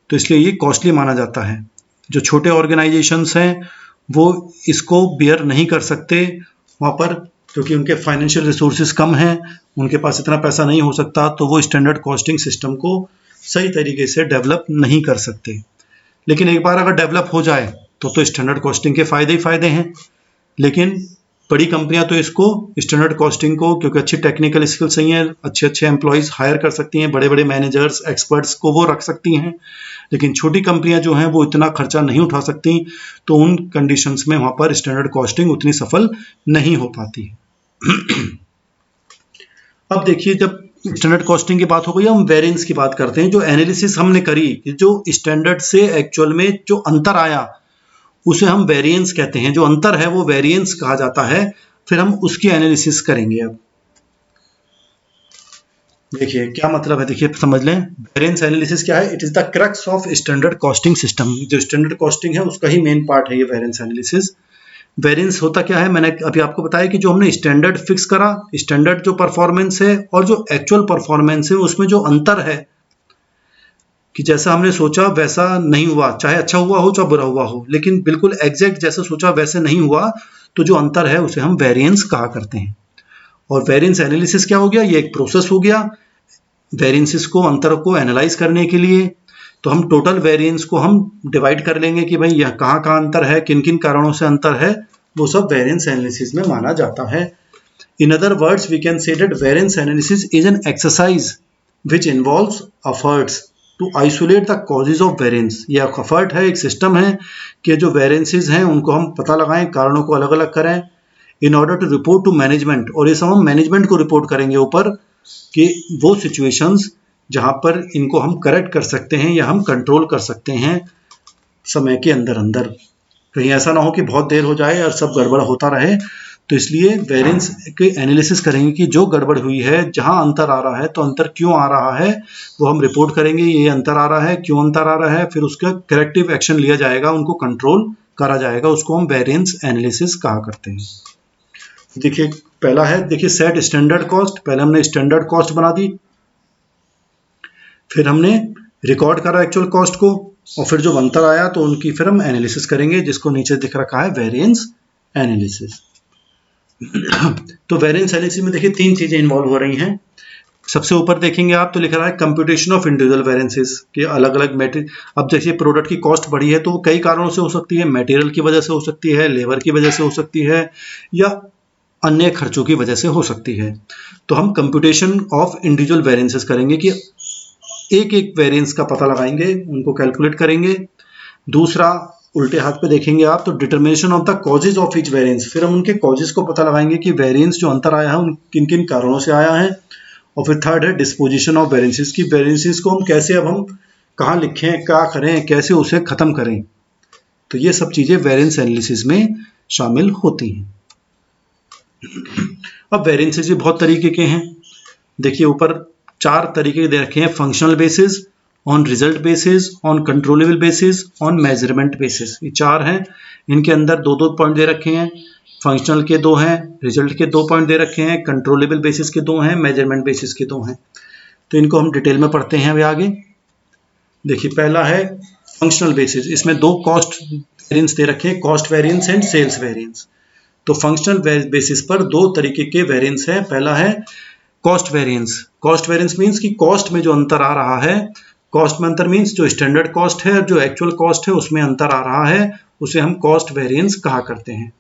तो इसलिए ये कॉस्टली माना जाता है। जो छोटे ऑर्गेनाइजेशंस हैं वो इसको बियर नहीं कर सकते वहाँ पर, क्योंकि उनके फाइनेंशियल रिसोर्सेज कम हैं, उनके पास इतना पैसा नहीं हो सकता, तो वो स्टैंडर्ड कॉस्टिंग सिस्टम को सही तरीके से डेवलप नहीं कर सकते। लेकिन एक बार अगर डेवलप हो जाए तो स्टैंडर्ड कॉस्टिंग के फ़ायदे ही फ़ायदे हैं। लेकिन बड़ी कंपनियां तो इसको स्टैंडर्ड कॉस्टिंग को, क्योंकि अच्छी टेक्निकल स्किल्स चाहिए, अच्छे अच्छे एम्प्लॉयज़ हायर कर सकती हैं, बड़े बड़े मैनेजर्स एक्सपर्ट्स को वो रख सकती हैं। लेकिन छोटी कंपनियां जो हैं वो इतना खर्चा नहीं उठा सकती, तो उन कंडीशंस में वहाँ पर स्टैंडर्ड कॉस्टिंग उतनी सफल नहीं हो पाती। अब देखिए, जब स्टैंडर्ड कॉस्टिंग की बात हो गई, हम वेरिएंस की बात करते हैं। जो एनालिसिस हमने करी, जो स्टैंडर्ड से एक्चुअल में जो अंतर आया उसे हम वेरिएंस कहते हैं। जो अंतर है वो वेरिएंस कहा जाता है। फिर हम उसकी एनालिसिस करेंगे। अब देखिए क्या मतलब है, देखिए समझ लें। वेरिएंस एनालिसिस क्या है? It is the crux of standard costing system. जो स्टैंडर्ड कॉस्टिंग है उसका ही मेन पार्ट है ये वेरिएंस एनालिसिस। वेरिएंस होता क्या है, मैंने अभी आपको बताया कि जो हमने स्टैंडर्ड फिक्स करा, स्टैंडर्ड जो परफॉर्मेंस है और जो एक्चुअल परफॉर्मेंस है उसमें जो अंतर है, कि जैसा हमने सोचा वैसा नहीं हुआ, चाहे अच्छा हुआ हो चाहे बुरा हुआ हो, लेकिन बिल्कुल एग्जैक्ट जैसा सोचा वैसे नहीं हुआ, तो जो अंतर है उसे हम वेरिएंस कहा करते हैं। और वेरिएंस एनालिसिस क्या हो गया? ये एक प्रोसेस हो गया वेरिएंसेस को, अंतर को एनालाइज करने के लिए। तो हम टोटल वेरिएंस को हम डिवाइड कर लेंगे कि भाई यह कहाँ कहाँ अंतर है, किन किन कारणों से अंतर है, वो सब वेरिएंस एनालिसिस में माना जाता है। In other words we can say that variance analysis is an exercise which involves efforts to isolate the causes of variance. ये एफर्ट है, एक सिस्टम है कि जो वेरिएंसेस हैं उनको हम पता लगाएं, कारणों को अलग अलग करें, in order to report to management. और ये सब हम मैनेजमेंट को रिपोर्ट करेंगे ऊपर, कि वो सिचुएशंस जहां पर इनको हम करेक्ट कर सकते हैं या हम कंट्रोल कर सकते हैं समय के अंदर अंदर। कहीं ऐसा ना हो कि बहुत देर हो जाए और सब गड़बड़ होता रहे। तो इसलिए वेरिएंस के एनालिसिस करेंगे कि जो गड़बड़ हुई है, जहां अंतर आ रहा है, तो अंतर क्यों आ रहा है वो हम रिपोर्ट करेंगे, ये अंतर आ रहा है, क्यों अंतर आ रहा है, फिर उसका करेक्टिव एक्शन लिया जाएगा, उनको कंट्रोल करा जाएगा, उसको हम वेरिएंस एनालिसिस कहा करते हैं। देखिए पहला है, देखिए सेट स्टैंडर्ड कॉस्ट। पहले हमने स्टैंडर्ड कॉस्ट बना दी, फिर हमने रिकॉर्ड करा एक्चुअल कॉस्ट को, और फिर जो अंतर आया तो उनकी फिर हम एनालिसिस करेंगे, जिसको नीचे दिख रखा है वेरिएंस एनालिसिस। तो वेरिएंस एनालिसिस में देखिए तीन चीजें इन्वॉल्व हो रही हैं। सबसे ऊपर देखेंगे आप तो लिख रहा है कंप्यूटेशन ऑफ इंडिविजुअल वेरिएंसेस के अलग अलग मटेरियल। अब जैसे प्रोडक्ट की कॉस्ट बढ़ी है तो वो कई कारणों से हो सकती है, मटेरियल की वजह से हो सकती है, लेबर की वजह से हो सकती है, या अन्य खर्चों की वजह से हो सकती है। तो हम कंप्यूटेशन ऑफ इंडिविजुअल वेरिएंसेस करेंगे कि एक एक वेरिएंस का पता लगाएंगे, उनको कैलकुलेट करेंगे। दूसरा उल्टे हाथ पे देखेंगे आप तो determination of the causes of each variance, फिर हम उनके कॉजेज को पता लगाएंगे कि वेरिएंस जो अंतर आया है उन किन किन कारणों से आया है। और फिर थर्ड है डिस्पोजिशन ऑफ वेरिएंसेस की वेरिएंसेस को हम कैसे, अब हम कहाँ लिखें, क्या करें, कैसे उसे खत्म करें। तो ये सब चीजें वेरिएंस एनालिसिस में शामिल होती हैं। अब वेरिएंसेस भी बहुत तरीके के हैं। देखिए ऊपर 4 तरीके दे रखे हैं, functional basis, on result basis, on controllable basis, on measurement basis. ये 4 हैं। इनके अंदर 2-2 पॉइंट दे रखे हैं। फंक्शनल के 2 हैं, रिजल्ट के 2 पॉइंट दे रखे हैं, कंट्रोलेबल बेसिस के 2 हैं, मेजरमेंट बेसिस के 2 हैं। तो इनको हम डिटेल में पढ़ते हैं अभी आगे। देखिए पहला है फंक्शनल बेसिस, इसमें 2 कॉस्ट वेरिएंस दे रखे हैं, cost variance and sales variance. तो फंक्शनल बेसिस पर 2 तरीके के वेरिएंस है। पहला है cost variance. Cost variance means कि कॉस्ट में जो अंतर आ रहा है, कॉस्ट में अंतर मीन्स जो स्टैंडर्ड कॉस्ट है और जो एक्चुअल कॉस्ट है उसमें अंतर आ रहा है, उसे हम कॉस्ट वेरिएंस कहा करते हैं।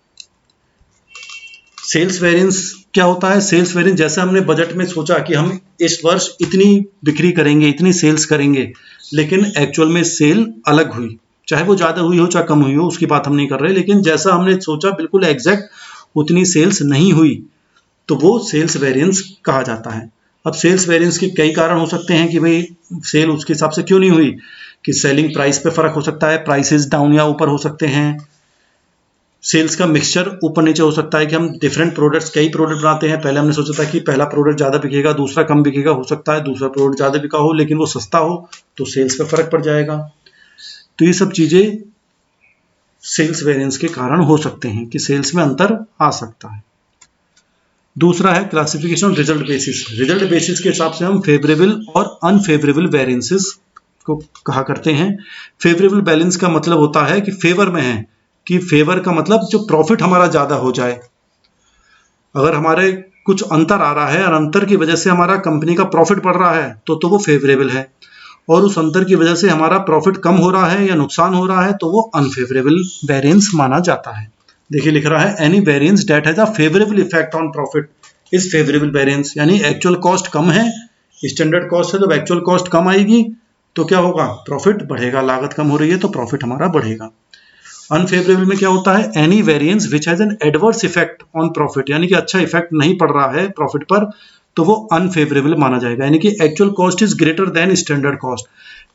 सेल्स वेरिएंस क्या होता है? सेल्स वेरिएंस जैसे हमने बजट में सोचा कि हम इस वर्ष इतनी बिक्री करेंगे, इतनी सेल्स करेंगे, लेकिन एक्चुअल में सेल अलग हुई, चाहे वो ज्यादा हुई हो चाहे कम हुई हो, उसकी बात हम नहीं कर रहे, लेकिन जैसा हमने सोचा बिल्कुल एग्जैक्ट उतनी सेल्स नहीं हुई, तो वो सेल्स वेरिएंस कहा जाता है। अब सेल्स वेरिएंस के कई कारण हो सकते हैं कि भाई सेल उसके हिसाब से क्यों नहीं हुई, कि सेलिंग प्राइस पे फर्क हो सकता है, प्राइसेस डाउन या ऊपर हो सकते हैं, सेल्स का मिक्सचर ऊपर नीचे हो सकता है कि हम डिफरेंट प्रोडक्ट्स, कई प्रोडक्ट बनाते हैं, पहले हमने सोचा था कि पहला प्रोडक्ट ज़्यादा बिकेगा, दूसरा कम बिकेगा, हो सकता है दूसरा प्रोडक्ट ज़्यादा बिका हो लेकिन वो सस्ता हो, तो सेल्स पे फर्क पड़ जाएगा। तो ये सब चीज़ें सेल्स वेरिएंस के कारण हो सकते हैं कि सेल्स में अंतर आ सकता है। दूसरा है classification result basis. Result basis के हिसाब से हम फेवरेबल और अनफेवरेबल वेरिएंसेस को कहा करते हैं। फेवरेबल बैलेंस का मतलब होता है कि फेवर में है, कि फेवर का मतलब जो प्रॉफिट हमारा ज्यादा हो जाए। अगर हमारे कुछ अंतर आ रहा है और अंतर की वजह से हमारा कंपनी का प्रॉफिट बढ़ रहा है तो वो फेवरेबल है, और उस अंतर की वजह से हमारा प्रॉफिट कम हो रहा है या नुकसान हो रहा है तो वो अनफेवरेबल वेरिएंस माना जाता है। देखिए लिख रहा है any variance that has a favourable effect on profit is favourable variance, यानी एक्चुअल कॉस्ट कम है, स्टैंडर्ड कॉस्ट है, जब एक्चुअल कॉस्ट कम आएगी तो क्या होगा, प्रॉफिट बढ़ेगा, लागत कम हो रही है तो प्रॉफिट हमारा बढ़ेगा। अनफेवरेबल में क्या होता है, any variance which has an adverse effect on profit, यानी कि अच्छा इफेक्ट नहीं पड़ रहा है प्रॉफिट पर, तो वो अनफेवरेबल माना जाएगा। यानी कि actual cost is greater than standard cost,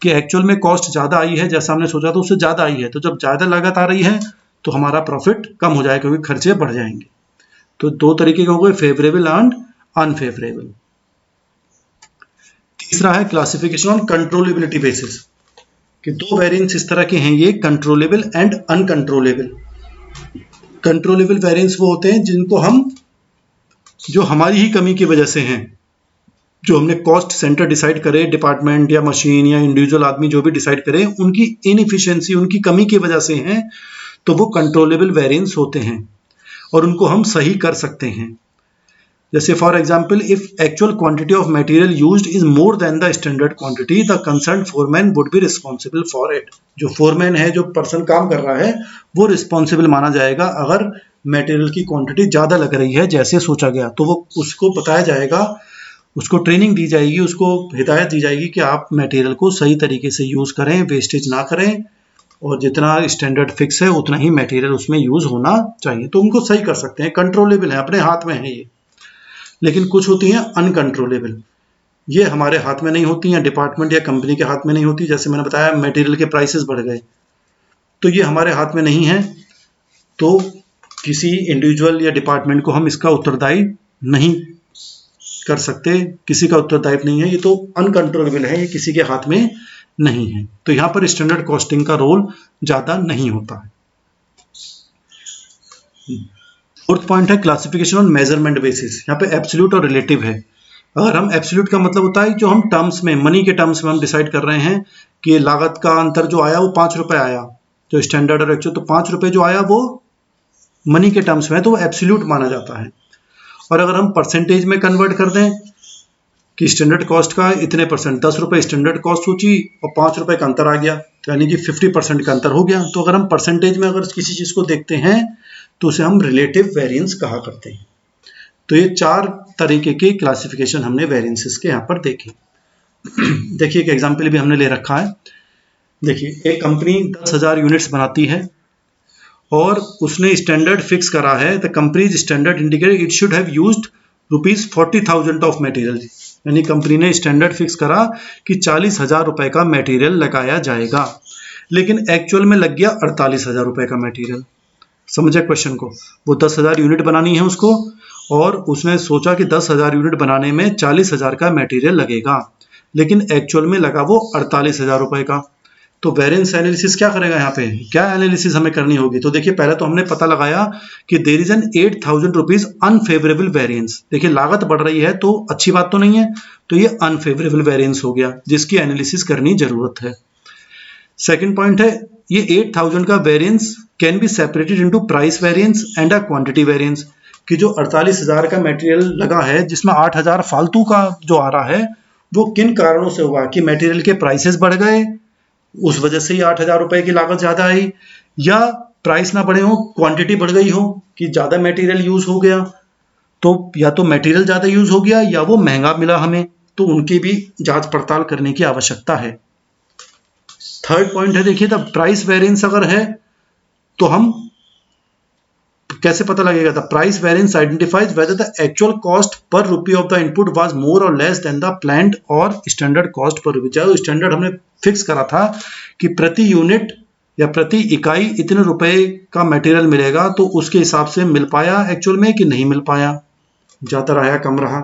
कि एक्चुअल में कॉस्ट ज्यादा आई है, जैसा हमने सोचा था उससे ज्यादा आई है, तो जब ज्यादा लागत आ रही है तो हमारा प्रॉफिट कम हो जाएगा क्योंकि खर्चे बढ़ जाएंगे। तो 2 तरीके के हो गए, फेवरेबल एंड अनफेवरेबल। तीसरा है क्लासिफिकेशन ऑन कंट्रोलेबिलिटी बेसिस, कि 2 वेरिएंस इस तरह के हैं ये, controllable and uncontrollable. Controllable variance वो होते हैं जिनको हम, जो हमारी ही कमी की वजह से हैं, जो हमने कॉस्ट सेंटर डिसाइड करे, डिपार्टमेंट या मशीन या इंडिविजुअल आदमी जो भी डिसाइड करे, उनकी इनएफिशिएंसी, उनकी कमी की वजह से हैं, तो वो कंट्रोलेबल वेरिएंस होते हैं और उनको हम सही कर सकते हैं। जैसे for example, if actual quantity of material used is more than the standard quantity, the concern foreman would be responsible for it. जो फोरमैन है, जो पर्सन काम कर रहा है, वो रिस्पॉन्सिबल माना जाएगा अगर मटेरियल की क्वांटिटी ज्यादा लग रही है जैसे सोचा गया, तो वो उसको बताया जाएगा, उसको ट्रेनिंग दी जाएगी, उसको हिदायत दी जाएगी कि आप मटेरियल को सही तरीके से यूज करें, वेस्टेज ना करें, और जितना स्टैंडर्ड फिक्स है उतना ही मटेरियल उसमें यूज होना चाहिए। तो उनको सही कर सकते हैं, कंट्रोलेबल है, अपने हाथ में है ये। लेकिन कुछ होती हैं अनकंट्रोलेबल, ये हमारे हाथ में नहीं होती हैं, डिपार्टमेंट या कंपनी के हाथ में नहीं होती। जैसे मैंने बताया मटेरियल के प्राइसेस बढ़ गए, तो ये हमारे हाथ में नहीं है, तो किसी इंडिविजुअल या डिपार्टमेंट को हम इसका उत्तरदायी नहीं कर सकते, किसी का उत्तरदायित्व नहीं है, ये तो अनकंट्रोलेबल है, ये किसी के हाथ में नहीं है। तो यहां पर स्टैंडर्ड कॉस्टिंग का रोल ज्यादा नहीं होता है। फोर्थ पॉइंट है क्लासिफिकेशन ऑन मेजरमेंट बेसिस। यहाँ पे एब्सोल्यूट और रिलेटिव है। अगर हम एब्सोल्यूट का मतलब होता है जो हम टर्म्स में, मनी के टर्म्स में हम डिसाइड कर रहे हैं कि लागत का अंतर जो आया वो 5 रुपए आया, जो स्टैंडर्ड और एक्चुअल, तो 5 रुपए जो आया वो मनी के टर्म्स में है, तो वो एब्सोल्यूट माना जाता है। और अगर हम परसेंटेज में कन्वर्ट कर दें कि स्टैंडर्ड कॉस्ट का इतने परसेंट, 10 रुपए स्टैंडर्ड कॉस्ट सोची और 5 रुपए का अंतर आ गया, तो यानी कि 50% का अंतर हो गया। तो अगर हम परसेंटेज में अगर किसी चीज को देखते हैं तो उसे हम रिलेटिव वेरिएंस कहा करते हैं। तो ये 4 तरीके के क्लासिफिकेशन हमने वेरिएंसेस के यहाँ पर देखे। देखिए एक एग्जाम्पल भी हमने ले रखा है। देखिए एक कंपनी 10,000 यूनिट्स बनाती है और उसने स्टैंडर्ड फिक्स करा है, the companies standard indicate it should have used ₹40,000 of material. यानी कंपनी ने स्टैंडर्ड फिक्स करा कि 40,000 रुपए का मटेरियल लगाया जाएगा, लेकिन एक्चुअल में लग गया 48,000 रुपए का मटेरियल। समझे क्वेश्चन को? वो 10,000 यूनिट बनानी है उसको, और उसने सोचा कि 10,000 यूनिट बनाने में 40,000 का मटेरियल लगेगा, लेकिन एक्चुअल में लगा वो 48,000 रुपए का। तो वेरिएंस एनालिसिस क्या करेगा? यहाँ पे क्या एनालिसिस हमें करनी होगी? तो देखिए पहले तो हमने पता लगाया कि there is an 8,000 rupees unfavourable variance. देखिए लागत बढ़ रही है तो अच्छी बात तो नहीं है, तो ये अनफेवरेबल वेरिएंस हो गया जिसकी एनालिसिस करनी जरूरत है। सेकंड पॉइंट है, ये 8,000 का variance can be separated into price variance and a quantity variance, कि जो 48,000 का मटेरियल लगा है जिसमें 8,000 फालतू का जो आ रहा है वो किन कारणों से हुआ? कि मटेरियल के प्राइसेस बढ़ गए, उस वजह से ही 8,000 रुपए की लागत ज्यादा आई, या प्राइस ना बढ़े हो, क्वांटिटी बढ़ गई हो कि ज्यादा मटेरियल यूज हो गया, तो या तो मटेरियल ज्यादा यूज हो गया या वो महंगा मिला हमें, तो उनकी भी जांच पड़ताल करने की आवश्यकता है। थर्ड पॉइंट है, देखिए द प्राइस वेरिएंस अगर है तो हम कैसे पता लगेगा? The price variance identifies whether the actual cost per rupee of the input was more और लेस देन द प्लान्ड और स्टैंडर्ड कॉस्ट पर रुपी। जो स्टैंडर्ड हमने फिक्स करा था कि प्रति यूनिट या प्रति इकाई इतने रुपए का मटेरियल मिलेगा, तो उसके हिसाब से मिल पाया एक्चुअल में कि नहीं मिल पाया, ज्यादा रहा कम रहा।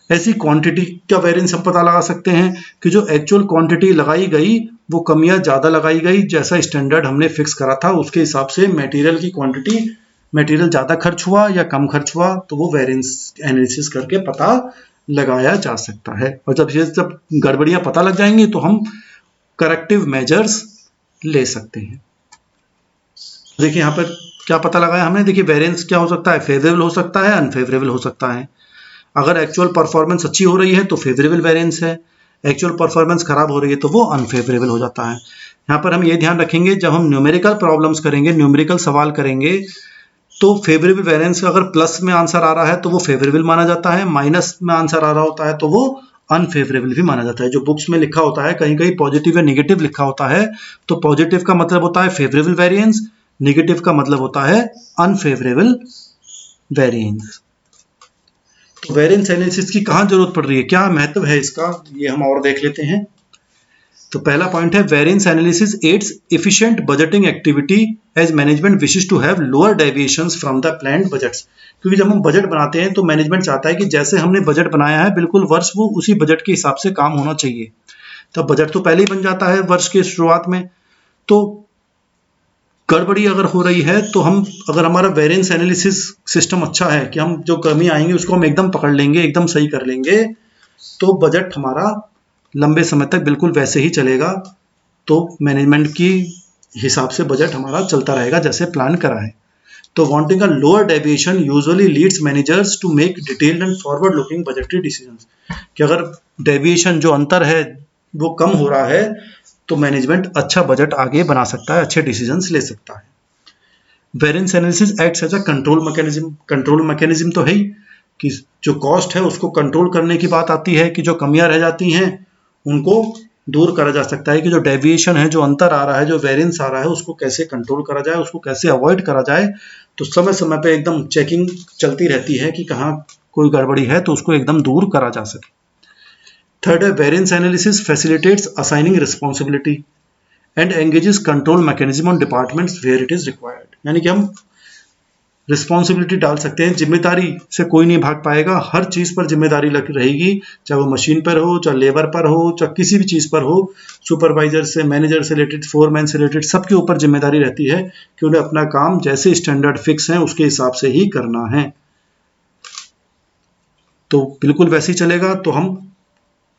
ऐसी क्वांटिटी का वेरिएंस हम पता लगा सकते हैं कि जो एक्चुअल क्वांटिटी लगाई गई वो कम या ज्यादा लगाई गई, जैसा स्टैंडर्ड हमने फिक्स करा था उसके हिसाब से मटेरियल की क्वांटिटी, मटेरियल ज्यादा खर्च हुआ या कम खर्च हुआ, तो वो वेरिएंस एनालिसिस करके पता लगाया जा सकता है। और जब गड़बड़ियां पता लग जाएंगी तो हम करेक्टिव मेजर्स ले सकते हैं। देखिए यहाँ पर क्या पता लगाया हमने? देखिए वेरिएंस क्या हो सकता है? फेवरेबल हो सकता है, अनफेवरेबल हो सकता है। अगर एक्चुअल परफॉर्मेंस अच्छी हो रही है तो फेवरेबल वेरिएंस है, एक्चुअल परफॉर्मेंस खराब हो रही है तो वो अनफेवरेबल हो जाता है। यहाँ पर हम ये ध्यान रखेंगे जब हम न्यूमेरिकल प्रॉब्लम्स करेंगे, न्यूमेरिकल सवाल करेंगे, तो फेवरेबल वेरिएंस अगर प्लस में आंसर आ रहा है तो वो फेवरेबल माना जाता है, माइनस में आंसर आ रहा होता है तो वो अनफेवरेबल भी माना जाता है। जो बुक्स में लिखा होता है कहीं कहीं पॉजिटिव या नेगेटिव लिखा होता है, तो पॉजिटिव का मतलब होता है फेवरेबल वेरिएंस, नेगेटिव का मतलब होता है अनफेवरेबल वेरिएंस। तो वेरिएंस एनालिसिस की कहाँ जरूरत पड़ रही है, क्या महत्व है इसका, ये हम और देख लेते हैं। तो पहला पॉइंट है, variance analysis aids efficient budgeting activity as management wishes to have lower deviations from the planned budgets. क्योंकि जब हम बजट बनाते हैं तो मैनेजमेंट चाहता है कि जैसे हमने बजट बनाया है बिल्कुल वर्ष वो उसी बजट के हिसाब से काम होना चाहिए। तो बजट तो पहले ही बन जाता है वर्ष के शुरुआत में, तो गड़बड़ी अगर हो रही है तो हम, अगर हमारा वेरिएंस एनालिसिस सिस्टम अच्छा है कि हम जो कमी आएंगे उसको हम एकदम पकड़ लेंगे, एकदम सही कर लेंगे, तो बजट हमारा लंबे समय तक बिल्कुल वैसे ही चलेगा। तो मैनेजमेंट की हिसाब से बजट हमारा चलता रहेगा जैसे प्लान करा है। तो wanting a lower deviation usually leads managers to make detailed and forward looking budgetary decisions. कि अगर डेविएशन जो अंतर है वो कम हो रहा है तो मैनेजमेंट अच्छा बजट आगे बना सकता है, अच्छे डिसीजंस ले सकता है। Variance analysis acts as a control mechanism. Control mechanism तो है ही कि जो कॉस्ट है उसको कंट्रोल करने की बात आती है कि जो कमियां रह जाती हैं उनको दूर करा जा सकता है, कि जो डेविएशन है, जो अंतर आ रहा है, जो वेरिएंस आ रहा है, उसको कैसे कंट्रोल करा जाए, उसको कैसे अवॉइड करा जाए। तो समय समय पे एकदम चेकिंग चलती रहती है कि कहाँ कोई गड़बड़ी है तो उसको एकदम दूर करा जा सके। थर्ड है, variance analysis facilitates assigning responsibility and engages control mechanism on departments where it is required. यानी कि हम रिस्पॉन्सिबिलिटी डाल सकते हैं, जिम्मेदारी से कोई नहीं भाग पाएगा, हर चीज पर जिम्मेदारी लग रहेगी, चाहे वो मशीन पर हो, चाहे लेबर पर हो, चाहे किसी भी चीज पर हो, सुपरवाइजर से, मैनेजर से रिलेटेड, फोरमैन से रिलेटेड, सबके ऊपर जिम्मेदारी रहती है कि उन्हें अपना काम जैसे स्टैंडर्ड फिक्स है उसके हिसाब से ही करना है। तो बिल्कुल वैसे ही चलेगा तो हम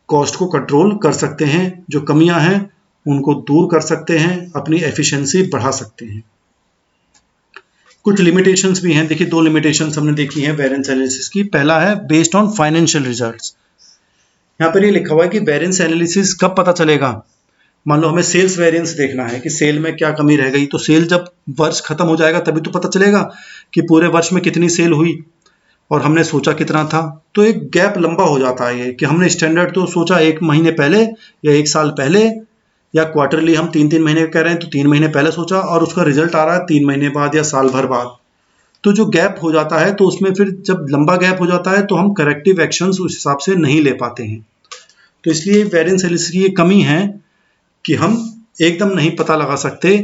कॉस्ट को कंट्रोल कर सकते हैं, जो कमियां हैं उनको दूर कर सकते हैं, अपनी एफिशिएंसी बढ़ा सकते हैं। कुछ लिमिटेशंस भी हैं। देखिए 2 लिमिटेशंस हमने देखी हैं वेरिएंस एनालिसिस की। पहला है बेस्ड ऑन फाइनेंशियल रिजल्ट्स। यहाँ पर ये लिखा हुआ है कि वेरिएंस एनालिसिस कब पता चलेगा। मान लो हमें सेल्स वेरिएंस देखना है कि सेल में क्या कमी रह गई, तो सेल जब वर्ष खत्म हो जाएगा तभी तो पता चलेगा कि पूरे वर्ष में कितनी सेल हुई और हमने सोचा कितना था। तो एक गैप लंबा हो जाता है ये कि हमने स्टैंडर्ड तो सोचा 1 महीने पहले या 1 साल पहले या क्वार्टरली हम 3-3 महीने कह रहे हैं तो 3 महीने पहले सोचा और उसका रिजल्ट आ रहा है 3 महीने बाद या साल भर बाद, तो जो गैप हो जाता है तो उसमें फिर जब लंबा गैप हो जाता है तो हम करेक्टिव एक्शंस उस हिसाब से नहीं ले पाते हैं। तो इसलिए वेरिएंस एनालिसिस की ये कमी है कि हम एकदम नहीं पता लगा सकते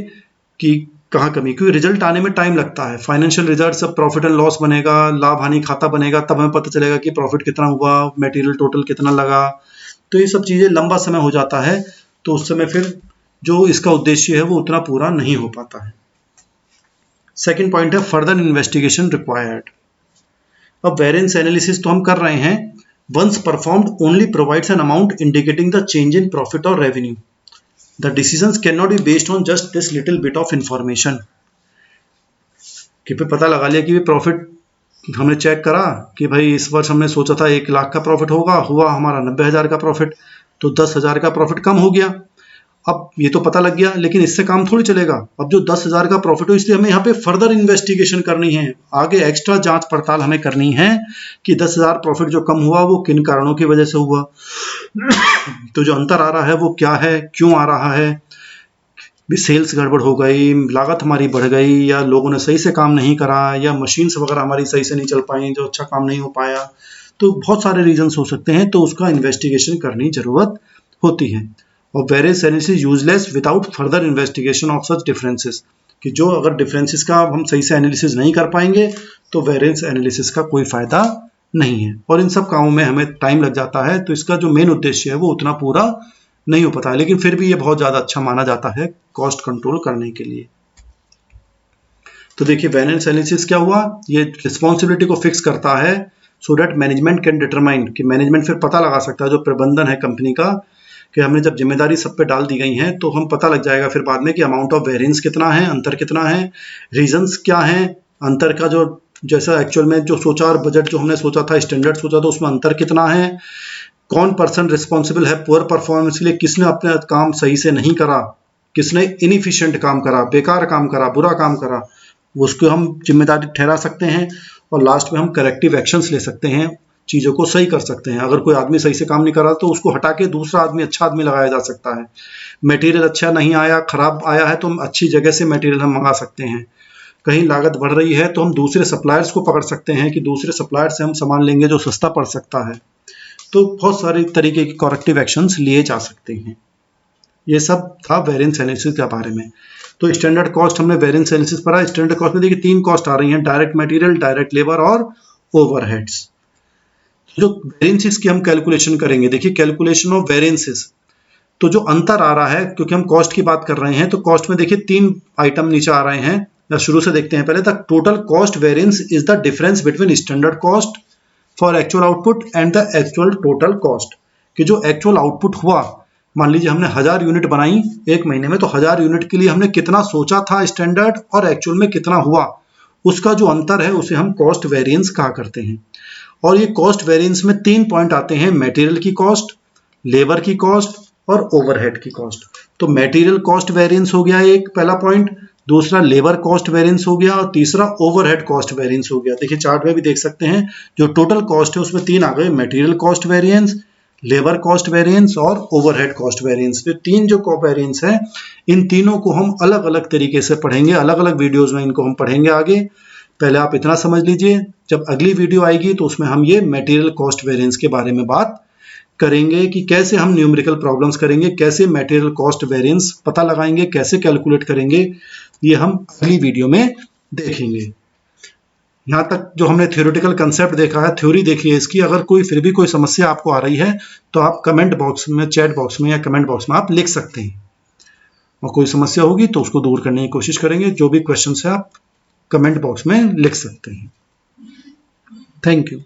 कि कहाँ कमी, क्योंकि रिजल्ट आने में टाइम लगता है। फाइनेंशियल रिजल्ट सब प्रॉफिट एंड लॉस बनेगा, लाभ हानि खाता बनेगा, तब हमें पता चलेगा कि प्रॉफिट कितना हुआ, मटेरियल टोटल कितना लगा, तो ये सब चीज़ें लंबा समय हो जाता है, तो उस समय फिर जो इसका उद्देश्य है वो उतना पूरा नहीं हो पाता है। सेकेंड पॉइंट है फर्दर इन्वेस्टिगेशन रिक्वायर्ड। अब वेरिएंस एनालिसिस तो हम कर रहे हैं, once performed only provides an amount indicating the change in profit और revenue. The decisions cannot be based on just this little bit of information। कि फिर पता लगा लिया कि प्रॉफिट हमने चेक करा कि भाई इस वर्ष हमने सोचा था 1 लाख का प्रॉफिट होगा, हुआ हमारा 90,000 का प्रॉफिट, तो 10,000 का प्रॉफिट कम हो गया। अब ये तो पता लग गया, लेकिन इससे काम थोड़ी चलेगा। अब जो 10,000 का प्रॉफिट हो, इसलिए हमें यहाँ पे फर्दर इन्वेस्टिगेशन करनी है, आगे एक्स्ट्रा जांच पड़ताल हमें करनी है कि 10,000 प्रॉफिट जो कम हुआ वो किन कारणों की वजह से हुआ। तो जो अंतर आ रहा है वो क्या है, क्यों आ रहा है, भी सेल्स गड़बड़ हो गई, लागत हमारी बढ़ गई, या लोगों ने सही से काम नहीं करा, या मशीन्स वगैरह हमारी सही से नहीं चल पाई, जो अच्छा काम नहीं हो पाया, तो बहुत सारे रीजंस हो सकते हैं, तो उसका इन्वेस्टिगेशन करनी जरूरत होती है। और variance analysis useless without further investigation of such differences, कि जो अगर डिफरेंसेस का हम सही से एनालिसिस नहीं कर पाएंगे तो वेरिएंस एनालिसिस का कोई फायदा नहीं है, और इन सब कामों में हमें टाइम लग जाता है, तो इसका जो मेन उद्देश्य है वो उतना पूरा नहीं हो पाता है, लेकिन फिर भी ये बहुत ज़्यादा अच्छा माना जाता है कॉस्ट कंट्रोल करने के लिए। तो देखिए वेरिएंस एनालिसिस क्या हुआ, ये रिस्पॉन्सिबिलिटी को फिक्स करता है so that management can determine, कि मैनेजमेंट फिर पता लगा सकता है, जो प्रबंधन है कंपनी का, कि हमने जब जिम्मेदारी सब पे डाल दी गई है तो हम पता लग जाएगा फिर बाद में कि अमाउंट ऑफ वेरिएंस कितना है, अंतर कितना है, रीजंस क्या है, अंतर का जो जैसा एक्चुअल में जो सोचा और बजट जो हमने सोचा था, स्टैंडर्ड सोचा था, उसमें अंतर कितना है, कौन पर्सन रिस्पॉन्सिबल है पुअर परफॉर्मेंस के लिए, किसने अपने काम सही से नहीं करा, किसने इनएफिशिएंट काम करा, बेकार काम करा, बुरा काम करा, उसको हम जिम्मेदारी ठहरा सकते हैं, और लास्ट में हम करेक्टिव एक्शंस ले सकते हैं, चीज़ों को सही कर सकते हैं। अगर कोई आदमी सही से काम नहीं कर रहा तो उसको हटा के दूसरा आदमी, अच्छा आदमी लगाया जा सकता है। मटेरियल अच्छा नहीं आया, खराब आया है, तो हम अच्छी जगह से मटेरियल हम मंगा सकते हैं। कहीं लागत बढ़ रही है तो हम दूसरे सप्लायर्स को पकड़ सकते हैं कि दूसरे सप्लायर से हम सामान लेंगे जो सस्ता पड़ सकता है। तो बहुत सारे तरीके के करेक्टिव एक्शंस लिए जा सकते हैं। ये सब था वेरिएंस एनालिसिस के बारे में। तो स्टैंडर्ड कॉस्ट हमने वेरिएंस एनालिसिस पढ़ा। स्टैंडर्ड कॉस्ट में देखिए 3 कॉस्ट आ रही हैं, डायरेक्ट मटेरियल, डायरेक्ट लेबर और ओवरहेड्स। जो वेरिएंसेस की हम कैलकुलेशन करेंगे, देखिए कैलकुलेशन ऑफ वेरिएंसेस, तो जो अंतर आ रहा है, क्योंकि हम कॉस्ट की बात कर रहे हैं, तो कॉस्ट में देखिए 3 आइटम नीचे आ रहे हैं। शुरू से देखते हैं पहले तक। Total cost variance is the difference between standard cost for actual output and the actual total cost, कि जो एक्चुअल आउटपुट हुआ, मान लीजिए हमने 1000 यूनिट बनाई एक महीने में, तो 1000 यूनिट के लिए हमने कितना सोचा था स्टैंडर्ड और एक्चुअल में कितना हुआ, उसका जो अंतर है उसे हम कॉस्ट वेरिएंस कहा करते हैं। और ये कॉस्ट वेरिएंस में 3 पॉइंट आते हैं, मटेरियल की कॉस्ट, लेबर की कॉस्ट और ओवरहेड की कॉस्ट। तो मटेरियल कॉस्ट वेरिएंस हो गया एक पहला पॉइंट, दूसरा लेबर कॉस्ट वेरिएंस हो गया, और तीसरा ओवरहेड कॉस्ट वेरिएंस हो गया। देखिए चार्ट में भी देख सकते हैं, जो टोटल कॉस्ट है उसमें 3 आ गए, material cost variance, labour cost variance और ओवरहेड कॉस्ट वेरिएंस। तो 3 जो वेरिएंस है, इन तीनों को हम अलग अलग तरीके से पढ़ेंगे, अलग अलग वीडियोज में इनको हम पढ़ेंगे आगे। पहले आप इतना समझ लीजिए, जब अगली वीडियो आएगी तो उसमें हम ये मटेरियल कॉस्ट वेरिएंस के बारे में बात करेंगे कि कैसे हम न्यूमेरिकल प्रॉब्लम्स करेंगे, कैसे मटेरियल कॉस्ट वेरिएंस पता लगाएंगे, कैसे कैलकुलेट करेंगे, ये हम अगली वीडियो में देखेंगे। यहाँ तक जो हमने थ्योरेटिकल कंसेप्ट देखा है, थ्योरी देखी है इसकी, अगर कोई फिर भी कोई समस्या आपको आ रही है तो आप कमेंट बॉक्स में, चैट बॉक्स में या कमेंट बॉक्स में आप लिख सकते हैं, और कोई समस्या होगी तो उसको दूर करने की कोशिश करेंगे। जो भी क्वेश्चन है आप कमेंट बॉक्स में लिख सकते हैं। Thank you.